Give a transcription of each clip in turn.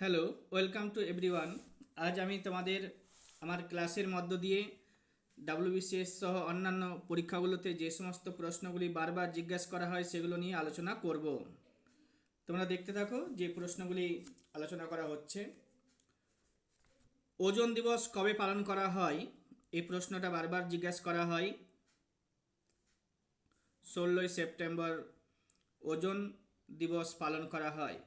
Hello, welcome to everyone. আজ আমি তোমাদের আমার ক্লাসের মধ্য দিয়ে ডাব্লিউবিসিএস সহ অন্যান্য পরীক্ষাগুলোতে যে সমস্ত প্রশ্নগুলি বারবার জিজ্ঞাসা করা হয় সেগুলো নিয়ে আলোচনা করব। তোমরা দেখতে থাকো যে প্রশ্নগুলি আলোচনা করা হচ্ছে। ওজোন দিবস কবে পালন করা হয়? এই প্রশ্নটা বারবার জিজ্ঞাসা করা হয়। 16ই সেপ্টেম্বর ওজোন দিবস পালন করা হয়।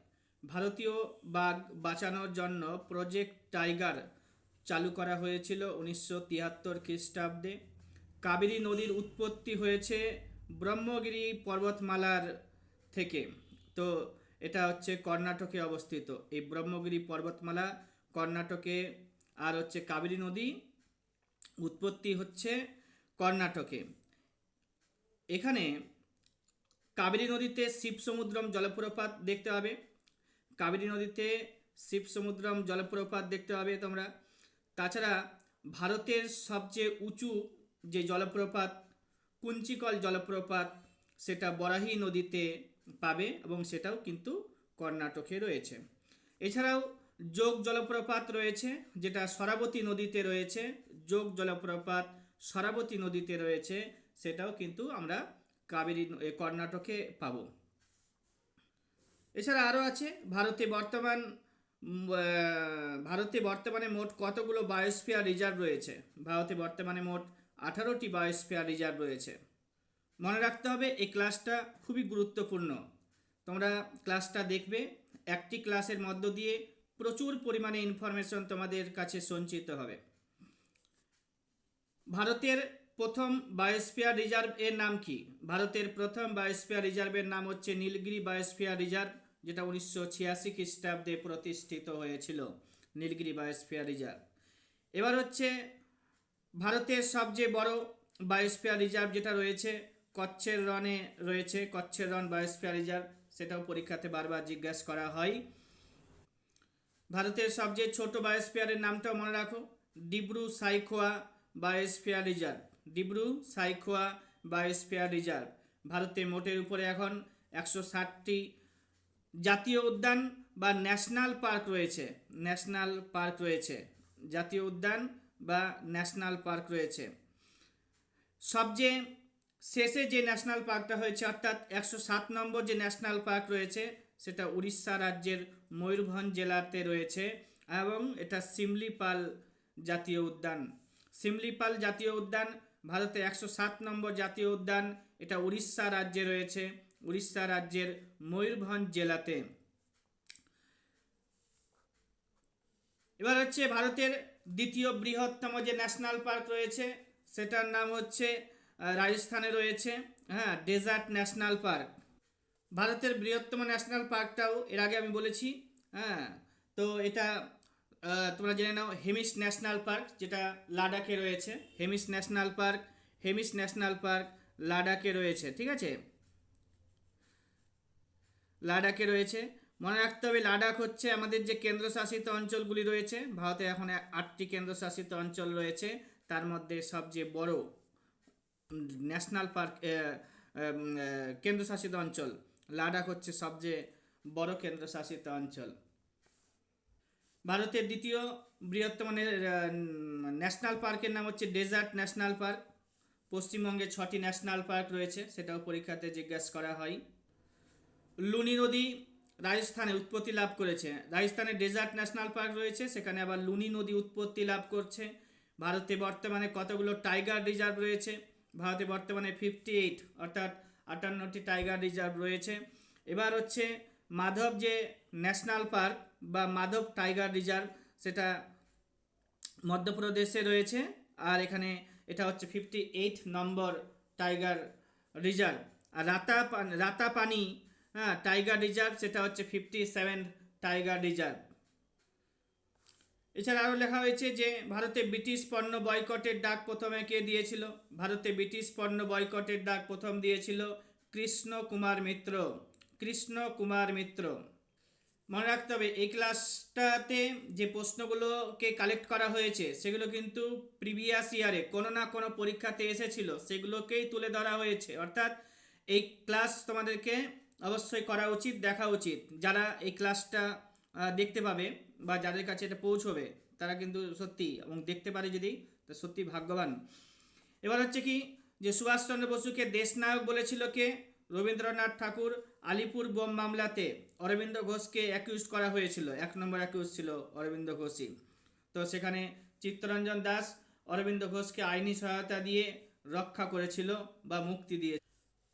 ভারতীয় বাঘ বাঁচানোর জন্য প্রজেক্ট টাইগার চালু করা হয়েছিল 1973 খ্রিস্টাব্দে। কাবেরী নদীর উৎপত্তি হয়েছে ব্রহ্মগিরি পর্বতমালার থেকে। তো এটা হচ্ছে কর্ণাটকে অবস্থিত। এই ব্রহ্মগিরি পর্বতমালা কর্ণাটকে, আর হচ্ছে কাবেরী নদী উৎপত্তি হচ্ছে কর্ণাটকে। এখানে কাবেরী নদীতে শিবসমুদ্রম জলপ্রপাত দেখতে পাবে। কাবেরী নদীতে শিবসমুদ্রম জলপ্রপাত দেখতে পাবে তোমরা। তাছাড়া ভারতের সবচেয়ে উঁচু যে জলপ্রপাত কুঞ্চিকল জলপ্রপাত, সেটা বরাহী নদীতে পাবে এবং সেটাও কিন্তু কর্ণাটকে রয়েছে। এছাড়াও যোগ জলপ্রপাত রয়েছে, যেটা শরাবতী নদীতে রয়েছে। যোগ জলপ্রপাত শরাবতী নদীতে রয়েছে, সেটাও কিন্তু আমরা কর্ণাটকে পাবো। এছাড়া আরও আছে ভারতে বর্তমানে মোট কতগুলো বায়োস্ফিয়ার রিজার্ভ রয়েছে? ভারতে বর্তমানে মোট 18টি বায়োস্ফিয়ার রিজার্ভ রয়েছে। মনে রাখতে হবে এই ক্লাসটা খুবই গুরুত্বপূর্ণ। তোমরা ক্লাসটা দেখবে, একটি ক্লাসের মধ্য দিয়ে প্রচুর পরিমাণে ইনফরমেশন তোমাদের কাছে সঞ্চিত হবে। ভারতের প্রথম বায়োস্ফিয়ার রিজার্ভ এর নাম কি? ভারতের প্রথম বায়োস্ফিয়ার রিজার্ভের নাম হচ্ছে নীলগিরি বায়োস্ফিয়ার রিজার্ভ, যেটা 1986 খ্রিস্টাব্দে প্রতিষ্ঠিত হয়েছিল। Nilgiri biosphere reserve. এবার হচ্ছে ভারতের সবচেয়ে বড় বায়োস্ফিয়ার রিজার্ভ যেটা রয়েছে কচ্ছের রনে রয়েছে, কচ্ছের রন বায়োস্ফিয়ার রিজার্ভ। সেটাও পরীক্ষাতে বারবার জিজ্ঞাসা করা হয়। ভারতের সবচেয়ে ছোট বায়োস্ফিয়ারের নামটাও মনে রাখো, Dibru Saikhowa biosphere reserve. Dibru Saikhowa biosphere reserve. ভারতে মোটের উপরে এখন 160টি জাতীয় উদ্যান বা ন্যাশনাল পার্ক রয়েছে। ন্যাশনাল পার্ক রয়েছে, জাতীয় উদ্যান বা ন্যাশনাল পার্ক রয়েছে। সবচেয়ে শেষে যে ন্যাশনাল পার্কটা হয়েছে, অর্থাৎ 107 নম্বর যে ন্যাশনাল পার্ক রয়েছে, সেটা উড়িষ্যা রাজ্যের ময়ূরভঞ্জ জেলাতে রয়েছে এবং এটা সিমলিপাল জাতীয় উদ্যান। সিমলিপাল জাতীয় উদ্যান ভারতে 107 নম্বর জাতীয় উদ্যান, এটা উড়িষ্যা রাজ্যে রয়েছে, উড়িষ্যা রাজ্যের ময়ূরভঞ্জ জেলাতে। এবার হচ্ছে ভারতের দ্বিতীয় বৃহত্তম যে ন্যাশনাল পার্ক রয়েছে, সেটার নাম হচ্ছে রাজস্থানে রয়েছে, ডেজার্ট ন্যাশনাল পার্ক। ভারতের বৃহত্তম ন্যাশনাল পার্কটাও এর আগে আমি বলেছি। তো এটা তোমরা জেনে নাও, হেমিস ন্যাশনাল পার্ক, যেটা লাদাখে রয়েছে। Hemis national park, Hemis national park লাদাখে রয়েছে, ঠিক আছে, লাদাখে রয়েছে। মনে রাখতে হবে লাদাখ হচ্ছে আমাদের যে কেন্দ্রশাসিত অঞ্চলগুলি রয়েছে, ভারতে এখন 8টি কেন্দ্রশাসিত অঞ্চল রয়েছে। তার মধ্যে সবচেয়ে বড় ন্যাশনাল পার্ক কেন্দ্রশাসিত অঞ্চল লাদাখ হচ্ছে সবচেয়ে বড় কেন্দ্রশাসিত অঞ্চল। ভারতের দ্বিতীয় বৃহত্তম ন্যাশনাল পার্কের নাম হচ্ছে ডেজার্ট ন্যাশনাল পার্ক। পশ্চিমবঙ্গে 6টি ন্যাশনাল পার্ক রয়েছে, সেটাও পরীক্ষাতে জিজ্ঞাসা করা হয়। লুনি নদী রাজস্থানে উৎপত্তি লাভ করেছে। রাজস্থানে ডেজার্ট ন্যাশনাল পার্ক রয়েছে, সেখানে আবার লুনি নদী উৎপত্তি লাভ করছে। ভারতে বর্তমানে কতগুলো টাইগার রিজার্ভ রয়েছে? ভারতে বর্তমানে 58, অর্থাৎ 58টি টাইগার রিজার্ভ রয়েছে। এবার হচ্ছে মাধব যে ন্যাশনাল পার্ক বা মাধব টাইগার রিজার্ভ, সেটা মধ্যপ্রদেশে রয়েছে, আর এখানে এটা হচ্ছে 58 নম্বর টাইগার রিজার্ভ। আর রাতাপানি টাইগার রিজার্ভ, সেটা হচ্ছে 57 টাইগার রিজার্ভ। এছাড়া আরও লেখা হয়েছে যে ভারতে ব্রিটিশ পণ্য বয়কটের ডাক প্রথমে কে দিয়েছিল? ভারতে ব্রিটিশ পণ্য বয়কটের ডাক প্রথম দিয়েছিল কৃষ্ণ কুমার মিত্র। কৃষ্ণ কুমার মিত্র। মনে রাখতে হবে এই ক্লাসটাতে যে প্রশ্নগুলোকে কালেক্ট করা হয়েছে, সেগুলো কিন্তু প্রিভিয়াস ইয়ারে কোনো না কোনো পরীক্ষাতে এসেছিল, সেগুলোকেই তুলে ধরা হয়েছে। অর্থাৎ এই ক্লাস তোমাদেরকে অবশ্যই করা উচিত, দেখা উচিত। যারা এই ক্লাসটা দেখতে পাবে বা যাদের কাছে এটা পৌঁছবে তারা কিন্তু সত্যি এবং দেখতে পারে যদি, তা সত্যি ভাগ্যবান। এবার হচ্ছে কি যে সুভাষচন্দ্র বসুকে দেশনায়ক বলেছিল কে? রবীন্দ্রনাথ ঠাকুর। আলিপুর বোম মামলাতে অরবিন্দ ঘোষকে অ্যাকিউজ করা হয়েছিল, 1 নম্বর অ্যাকিউজ ছিল অরবিন্দ ঘোষই। তো সেখানে চিত্তরঞ্জন দাস অরবিন্দ ঘোষকে আইনি সহায়তা দিয়ে রক্ষা করেছিল বা মুক্তি দিয়ে।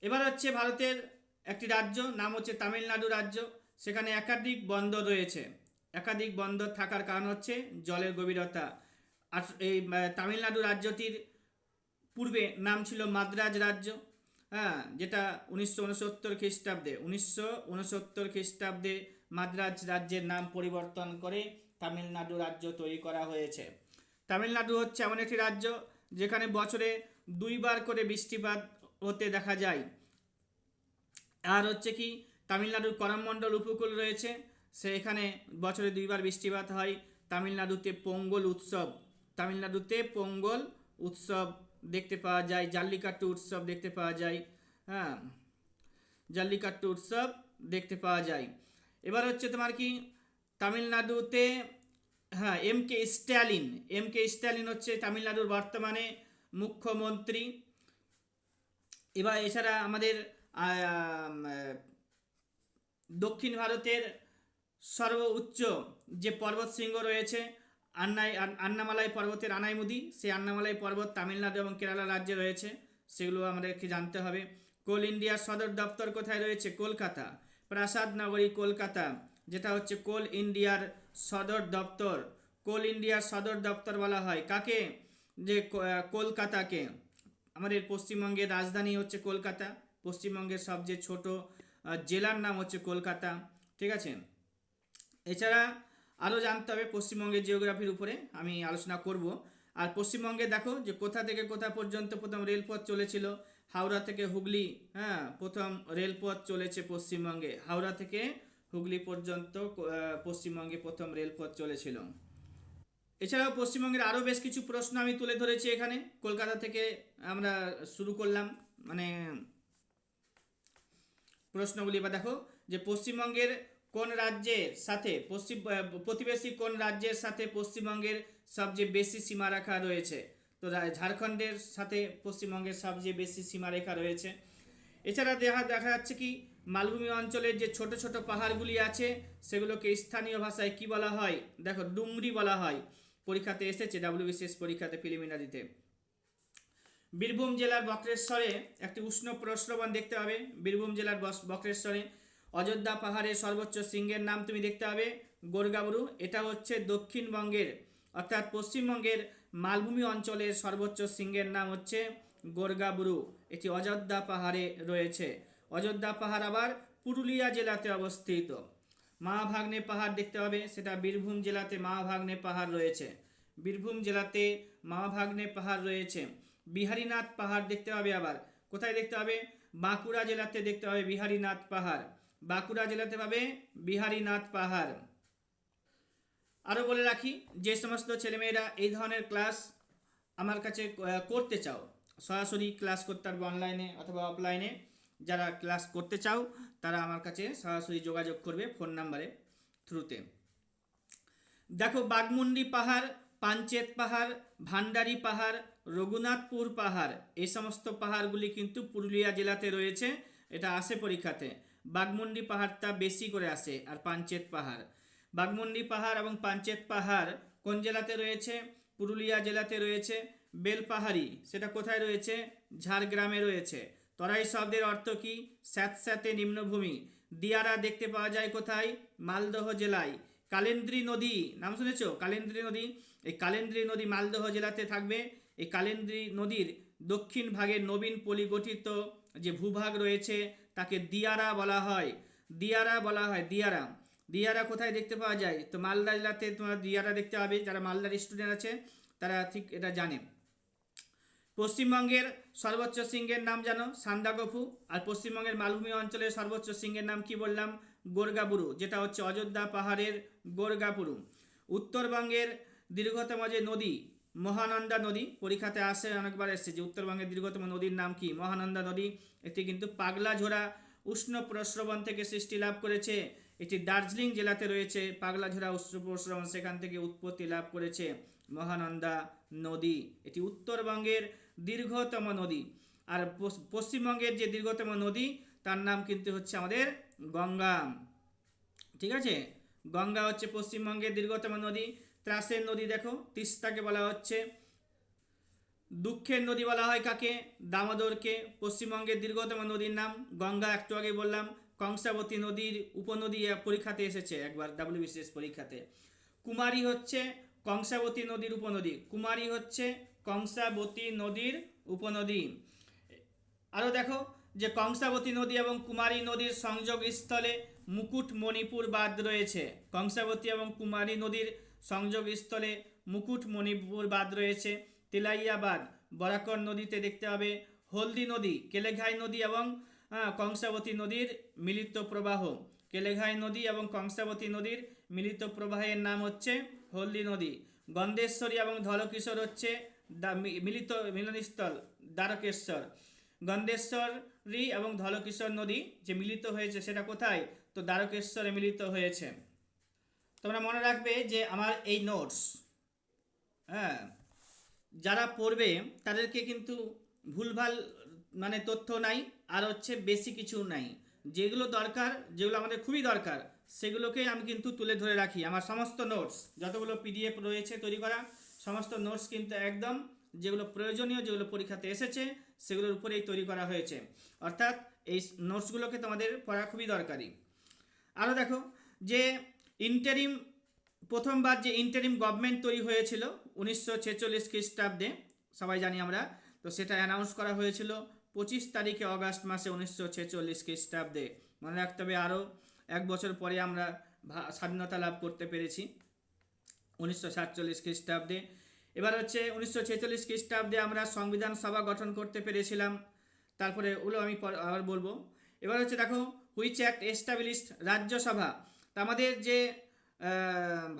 এবার হচ্ছে ভারতের একটি রাজ্য, নাম হচ্ছে তামিলনাড়ু রাজ্য। সেখানে একাধিক বন্দর রয়েছে। একাধিক বন্দর থাকার কারণ হচ্ছে জলের গভীরতা। আর এই তামিলনাড়ু রাজ্যটির পূর্বে নাম ছিল মাদ্রাজ রাজ্য, হ্যাঁ, যেটা 1969 খ্রিস্টাব্দে 1969 খ্রিস্টাব্দে মাদ্রাজ রাজ্যের নাম পরিবর্তন করে তামিলনাড়ু রাজ্য তৈরি করা হয়েছে। তামিলনাড়ু হচ্ছে এমন একটি রাজ্য যেখানে বছরে 2বার করে বৃষ্টিপাত হতে দেখা যায়। আর হচ্ছে কি তামিলনাড়ুর করমমণ্ডল উপকূল রয়েছে, সেখানে বছরে 2বার বৃষ্টিপাত হয়। তামিলনাড়ুতে পোঙ্গল উৎসব, তামিলনাড়ুতে পোঙ্গল উৎসব দেখতে পাওয়া যায়, জাল্লিকাট্টু উৎসব দেখতে পাওয়া যায়, হ্যাঁ, জাল্লিকাট্টু উৎসব দেখতে পাওয়া যায়। এবার হচ্ছে তোমার কি তামিলনাড়ুতে, হ্যাঁ, এম কে স্ট্যালিন হচ্ছে তামিলনাড়ুর বর্তমানে মুখ্যমন্ত্রী। এবার এছাড়া আমাদের দক্ষিণ ভারতের সর্বোচ্চ যে পর্বত শৃঙ্গ রয়েছে আন্নামালাই পর্বতের আনাইমুদি, সেই আন্নামালাই পর্বত তামিলনাড়ু এবং কেরালা রাজ্যে রয়েছে, সেগুলো আমাদেরকে জানতে হবে। কোল ইন্ডিয়ার সদর দপ্তর কোথায় রয়েছে? কলকাতা। প্রাসাদ নগরী কলকাতা, যেটা হচ্ছে কোল ইন্ডিয়ার সদর দপ্তর। কোল ইন্ডিয়ার সদর দপ্তর বলা হয় কাকে? যে কলকাতাকে। আমাদের পশ্চিমবঙ্গের রাজধানী হচ্ছে কলকাতা, পশ্চিমবঙ্গের সবচেয়ে ছোট জেলার নাম হচ্ছে কলকাতা, ঠিক আছে। এছাড়া আরও জানতে হবে পশ্চিমবঙ্গের জিওগ্রাফির উপরে আমি আলোচনা করব। আর পশ্চিমবঙ্গে দেখো যে কোথা থেকে কোথা পর্যন্ত প্রথম রেলপথ চলেছিল। হাওড়া থেকে হুগলি, হ্যাঁ, প্রথম রেলপথ চলেছে পশ্চিমবঙ্গে। হাওড়া থেকে হুগলি পর্যন্ত পশ্চিমবঙ্গে প্রথম রেলপথ চলেছিল। এছাড়াও পশ্চিমবঙ্গের আরও বেশ কিছু প্রশ্ন আমি তুলে ধরেছি এখানে। কলকাতা থেকে আমরা শুরু করলাম মানে প্রশ্নগুলি। বা দেখো যে পশ্চিমবঙ্গের কোন রাজ্যের সাথে প্রতিবেশী কোন রাজ্যের সাথে পশ্চিমবঙ্গের সবচেয়ে বেশি সীমারেখা রয়েছে? তো ঝাড়খণ্ডের সাথে পশ্চিমবঙ্গের সবচেয়ে বেশি সীমারেখা রয়েছে। এছাড়া দেখা যাচ্ছে কি মালভূমি অঞ্চলের যে ছোট ছোট পাহাড়গুলি আছে সেগুলোকে স্থানীয় ভাষায় কি বলা হয়? দেখো ডুংরি বলা হয়। পরীক্ষাতে এসেছে, WBCS পরীক্ষাতে প্রিলিমিনারিতে। বীরভূম জেলার বক্রেশ্বরে একটি উষ্ণ প্রস্রবণ দেখতে পাবে। বীরভূম জেলার বক্রেশ্বরে অযোধ্যা পাহাড়ের সর্বোচ্চ শৃঙ্গের নাম তুমি দেখতে পাবে গোরগাবুরু। এটা হচ্ছে দক্ষিণবঙ্গের অর্থাৎ পশ্চিমবঙ্গের মালভূমি অঞ্চলের সর্বোচ্চ শৃঙ্গের নাম হচ্ছে গোরগাবুরু। এটি অযোধ্যা পাহাড়ে রয়েছে। অযোধ্যা পাহাড় আবার পুরুলিয়া জেলাতে অবস্থিত। মহাভাগ্নে পাহাড় দেখতে পাবে, সেটা বীরভূম জেলাতে মহাভাগ্নে পাহাড় রয়েছে। বীরভূম জেলাতে মহাভাগ্নে পাহাড় রয়েছে। বিহারীনাথ পাহাড় দেখতে পাবে আবার কোথায় দেখতে পাবে? বাঁকুড়া জেলাতে দেখতে পাবে বিহারীনাথ পাহাড়। বাঁকুড়া জেলাতে পাবে বিহারীনাথ পাহাড়। আরও বলে রাখি, যে সমস্ত ছেলেমেয়েরা এই ধরনের ক্লাস আমার কাছে করতে চাও, সরাসরি ক্লাস করতে পারবে অনলাইনে অথবা অফলাইনে। যারা ক্লাস করতে চাও তারা আমার কাছে সরাসরি যোগাযোগ করবে ফোন নাম্বারে থ্রুতে। দেখো বাঘমুন্ডি পাহাড়, পাঞ্চেত পাহাড়, ভান্ডারি পাহাড়, রঘুনাথপুর পাহাড়, এই সমস্ত পাহাড়গুলি কিন্তু পুরুলিয়া জেলাতে রয়েছে। এটা আসে পরীক্ষাতে। বাঘমুন্ডি পাহাড়টা বেশি করে আসে, আর পাঞ্চেত পাহাড়। বাঘমুন্ডি পাহাড় এবং পাঞ্চেত পাহাড় কোন জেলাতে রয়েছে? পুরুলিয়া জেলাতে রয়েছে। বেলপাহাড়ি, সেটা কোথায় রয়েছে? ঝাড়গ্রামে রয়েছে। তরাই শব্দের অর্থ কি? স্যাঁতস্যাঁতে নিম্নভূমি। দিয়ারা দেখতে পাওয়া যায় কোথায়? মালদহ জেলায়। কালেন্দ্রী নদী নাম শুনেছো? কালেন্দ্রী নদী, এই কালেন্দ্রী নদী মালদহ জেলাতে থাকবে। এই কালেন্দ্রী নদীর দক্ষিণ ভাগে নবীন পলি গঠিত যে ভূভাগ রয়েছে তাকে দিয়ারা বলা হয়। দিয়ারা বলা হয়, দিয়ারা। দিয়ারা কোথায় দেখতে পাওয়া যায়? তো মালদা জেলাতে তোমরা দিয়ারা দেখতে পাবে। যারা মালদার স্টুডেন্ট আছে তারা ঠিক এটা জানে। পশ্চিমবঙ্গের সর্বোচ্চ শৃঙ্গের নাম জানো? সান্দাকফু। আর পশ্চিমবঙ্গের মালভূমি অঞ্চলের সর্বোচ্চ শৃঙ্গের নাম কি বললাম? গোরগাবুরু, যেটা হচ্ছে অযোধ্যা পাহাড়ের গোরগাবুরু। উত্তরবঙ্গের দীর্ঘতম যে নদী মহানন্দা নদী, পরীক্ষাতে আসে অনেকবার এসেছে যে উত্তরবঙ্গের দীর্ঘতম নদীর নাম কি? মহানন্দা নদী। এটি কিন্তু পাগলা ঝোড়া উষ্ণ প্রস্রবণ থেকে সৃষ্টি লাভ করেছে। এটি দার্জিলিং জেলাতে রয়েছে। পাগলাঝোড়া উৎসপ্রসরণ সেখান থেকে উৎপত্তি লাভ করেছে মহানন্দা নদী। এটি উত্তরবঙ্গের দীর্ঘতম নদী। আর পশ্চিমবঙ্গের যে দীর্ঘতম নদী তার নাম কিন্তু হচ্ছে আমাদের গঙ্গা। ঠিক আছে, গঙ্গা হচ্ছে পশ্চিমবঙ্গের দীর্ঘতম নদী। ত্রাসের নদী দেখো, তিস্তাকে বলা হচ্ছে। দুঃখের নদী বলা হয় কাকে? দামোদরকে। পশ্চিমবঙ্গের দীর্ঘতম নদীর নাম গঙ্গা, একটু আগে বললাম। কংসাবতী নদীর উপনদী পরীক্ষাতে এসেছে একবার, WBCS পরীক্ষাতে। কুমারী হচ্ছে কংসাবতী নদীর উপনদী। কুমারী হচ্ছে কংসাবতী নদীর উপনদী। আরও দেখো যে কংসাবতী নদী এবং কুমারী নদীর সংযোগ স্থলে মুকুটমণিপুর বাঁধ রয়েছে। কংসাবতী এবং কুমারী নদীর সংযোগ স্থলে মুকুটমণিপুর বাঁধ রয়েছে। তেলাইয়া বাঁধ বরাকর নদীতে দেখতে হবে। হলদি নদী, কেলেঘাই নদী এবং কংসাবতী নদীর মিলিত প্রবাহ। কেলেঘাই নদী এবং কংসাবতী নদীর মিলিত প্রবাহের নাম হচ্ছে হলদি নদী। গন্ধেশ্বরী এবং ধলকিশোর হচ্ছে মিলিত মিলনস্থল দ্বারকেশ্বর। গন্ধেশ্বরী এবং ধলকিশোর নদী যে মিলিত হয়েছে সেটা কোথায়? তো দ্বারকেশ্বরে মিলিত হয়েছে। তোমরা মনে রাখবে যে আমার এই নোটস, হ্যাঁ, যারা পড়বে তাদেরকে কিন্তু ভুলভাল মানে তথ্য নাই, আর হচ্ছে বেশি কিছু নাই। যেগুলো দরকার, যেগুলো আমাদের খুবই দরকার, সেগুলোকে আমি কিন্তু তুলে ধরে রাখি। আমার সমস্ত নোটস যতগুলো PDF রয়েছে তৈরি করা, সমস্ত নোটস কিন্তু একদম যেগুলো প্রয়োজনীয়, যেগুলো পরীক্ষাতে এসেছে সেগুলোর উপরেই তৈরি করা হয়েছে। অর্থাৎ এই নোটসগুলোকে তোমাদের পড়া খুবই দরকারি। আরও দেখো যে ইন্টারিম, প্রথমবার যে ইন্টারিম গভর্নমেন্ট তৈরি হয়েছিল 1946 খ্রিস্টাব্দে, সবাই জানি আমরা। তো সেটা অ্যানাউন্স করা হয়েছিল 25 তারিখে অগাস্ট মাসে 1946 খ্রিস্টাব্দে। মনে রাখতে হবে আরও এক বছর পরে আমরা স্বাধীনতা লাভ করতে পেরেছি 1947 খ্রিস্টাব্দে। এবার হচ্ছে 1946 খ্রিস্টাব্দে আমরা সংবিধান সভা গঠন করতে পেরেছিলাম। তারপরে ওগুলো আমি আবার বলবো। এবার হচ্ছে দেখো হুইচ অ্যাক্ট এস্টাবলিশড রাজ্যসভা। তা আমাদের যে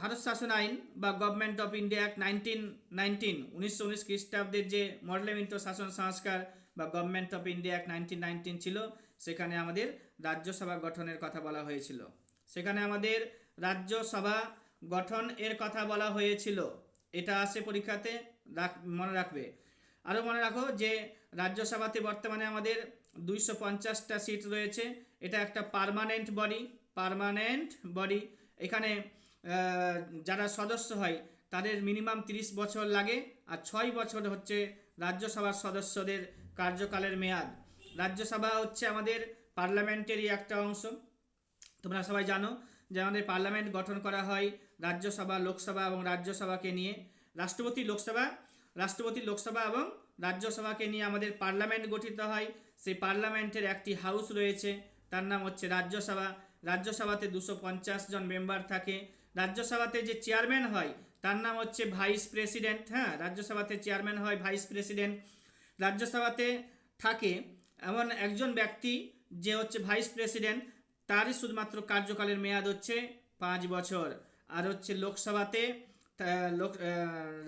ভারত শাসন আইন বা গভর্নমেন্ট অফ ইন্ডিয়া অ্যাক্ট 1919 খ্রিস্টাব্দের যে মডেলিমিন্টো শাসন সংস্কার বা গভর্নমেন্ট অফ ইন্ডিয়া অ্যাক্ট 1919 ছিল, সেখানে আমাদের রাজ্যসভা গঠনের কথা বলা হয়েছিল। সেখানে আমাদের রাজ্যসভা গঠন এর কথা বলা হয়েছিল। এটা আসে পরীক্ষাতে, মনে রাখবে। আরও মনে রাখো যে রাজ্যসভাতে বর্তমানে আমাদের 250টা সিট রয়েছে। এটা একটা পার্মানেন্ট বডি। এখানে যারা সদস্য হয় তাদের মিনিমাম 30 বছর লাগে, আর 6 বছর হচ্ছে রাজ্যসভার সদস্যদের কার্যকালের মেয়াদ। রাজ্যসভা হচ্ছে আমাদের পার্লামেন্টেরই একটা অংশ। তোমরা সবাই জানো যে আমাদের পার্লামেন্ট গঠন করা হয় রাজ্যসভা, লোকসভা এবং রাজ্যসভাকে নিয়ে। রাষ্ট্রপতি, লোকসভা এবং রাজ্যসভাকে নিয়ে আমাদের পার্লামেন্ট গঠিত হয়। সেই পার্লামেন্টের একটি হাউস রয়েছে, তার নাম হচ্ছে রাজ্যসভা। রাজ্যসভাতে 250 জন মেম্বার থাকে। রাজ্যসভাতে যে চেয়ারম্যান হয় তার নাম হচ্ছে ভাইস প্রেসিডেন্ট। হ্যাঁ, রাজ্যসভাতে চেয়ারম্যান হয় ভাইস প্রেসিডেন্ট। রাজ্যসভাতে থাকে এমন একজন ব্যক্তি যে হচ্ছে ভাইস প্রেসিডেন্ট, তারই শুধুমাত্র কার্যকালের মেয়াদ হচ্ছে 5 বছর। আর হচ্ছে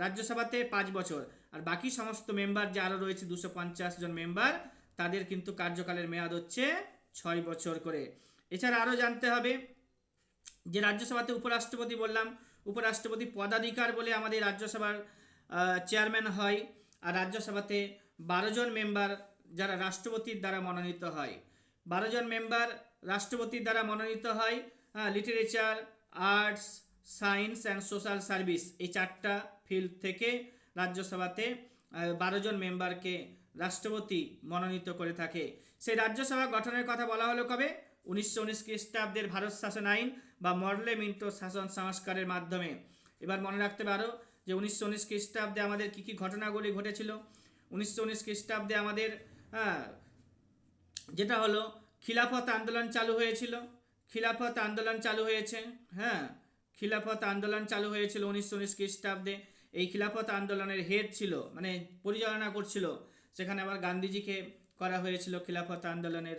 রাজ্যসভাতে 5 বছর। আর বাকি সমস্ত মেম্বার যে আরও রয়েছে 250 জন মেম্বার, তাদের কিন্তু কার্যকালের মেয়াদ হচ্ছে 6 বছর করে। এছাড়া আরও জানতে হবে যে রাজ্যসভাতে উপরাষ্ট্রপতি বললাম, উপরাষ্ট্রপতি পদাধিকার বলে আমাদের রাজ্যসভার চেয়ারম্যান হয়। আর রাজ্যসভাতে 12 জন মেম্বার যারা রাষ্ট্রপতির দ্বারা মনোনীত হয়। 12 জন মেম্বার রাষ্ট্রপতির দ্বারা মনোনীত হয়। Literature, arts, science and social service, এই 4টা ফিল্ড থেকে রাজ্যসভাতে 12 জন মেম্বারকে রাষ্ট্রপতি মনোনীত করে থাকে। সেই রাজ্যসভা গঠনের কথা বলা হলো কবে? 1919 খ্রিস্টাব্দের ভারত শাসন আইন বা মডেলিমিন্টো শাসন সংস্কারের মাধ্যমে। এবার মনে রাখতে পারো যে 1919 খ্রিস্টাব্দে আমাদের কী কী ঘটনাগুলি ঘটেছিল। 1919 খ্রিস্টাব্দে আমাদের যেটা হলো খিলাফত আন্দোলন চালু হয়েছিল। খিলাফত আন্দোলন চালু হয়েছে, হ্যাঁ, খিলাফত আন্দোলন চালু হয়েছিল 1919 খ্রিস্টাব্দে। এই খিলাফত আন্দোলনের হেড ছিল, মানে পরিচালনা করছিল, সেখানে আবার গান্ধীজিকে করা হয়েছিল খিলাফত আন্দোলনের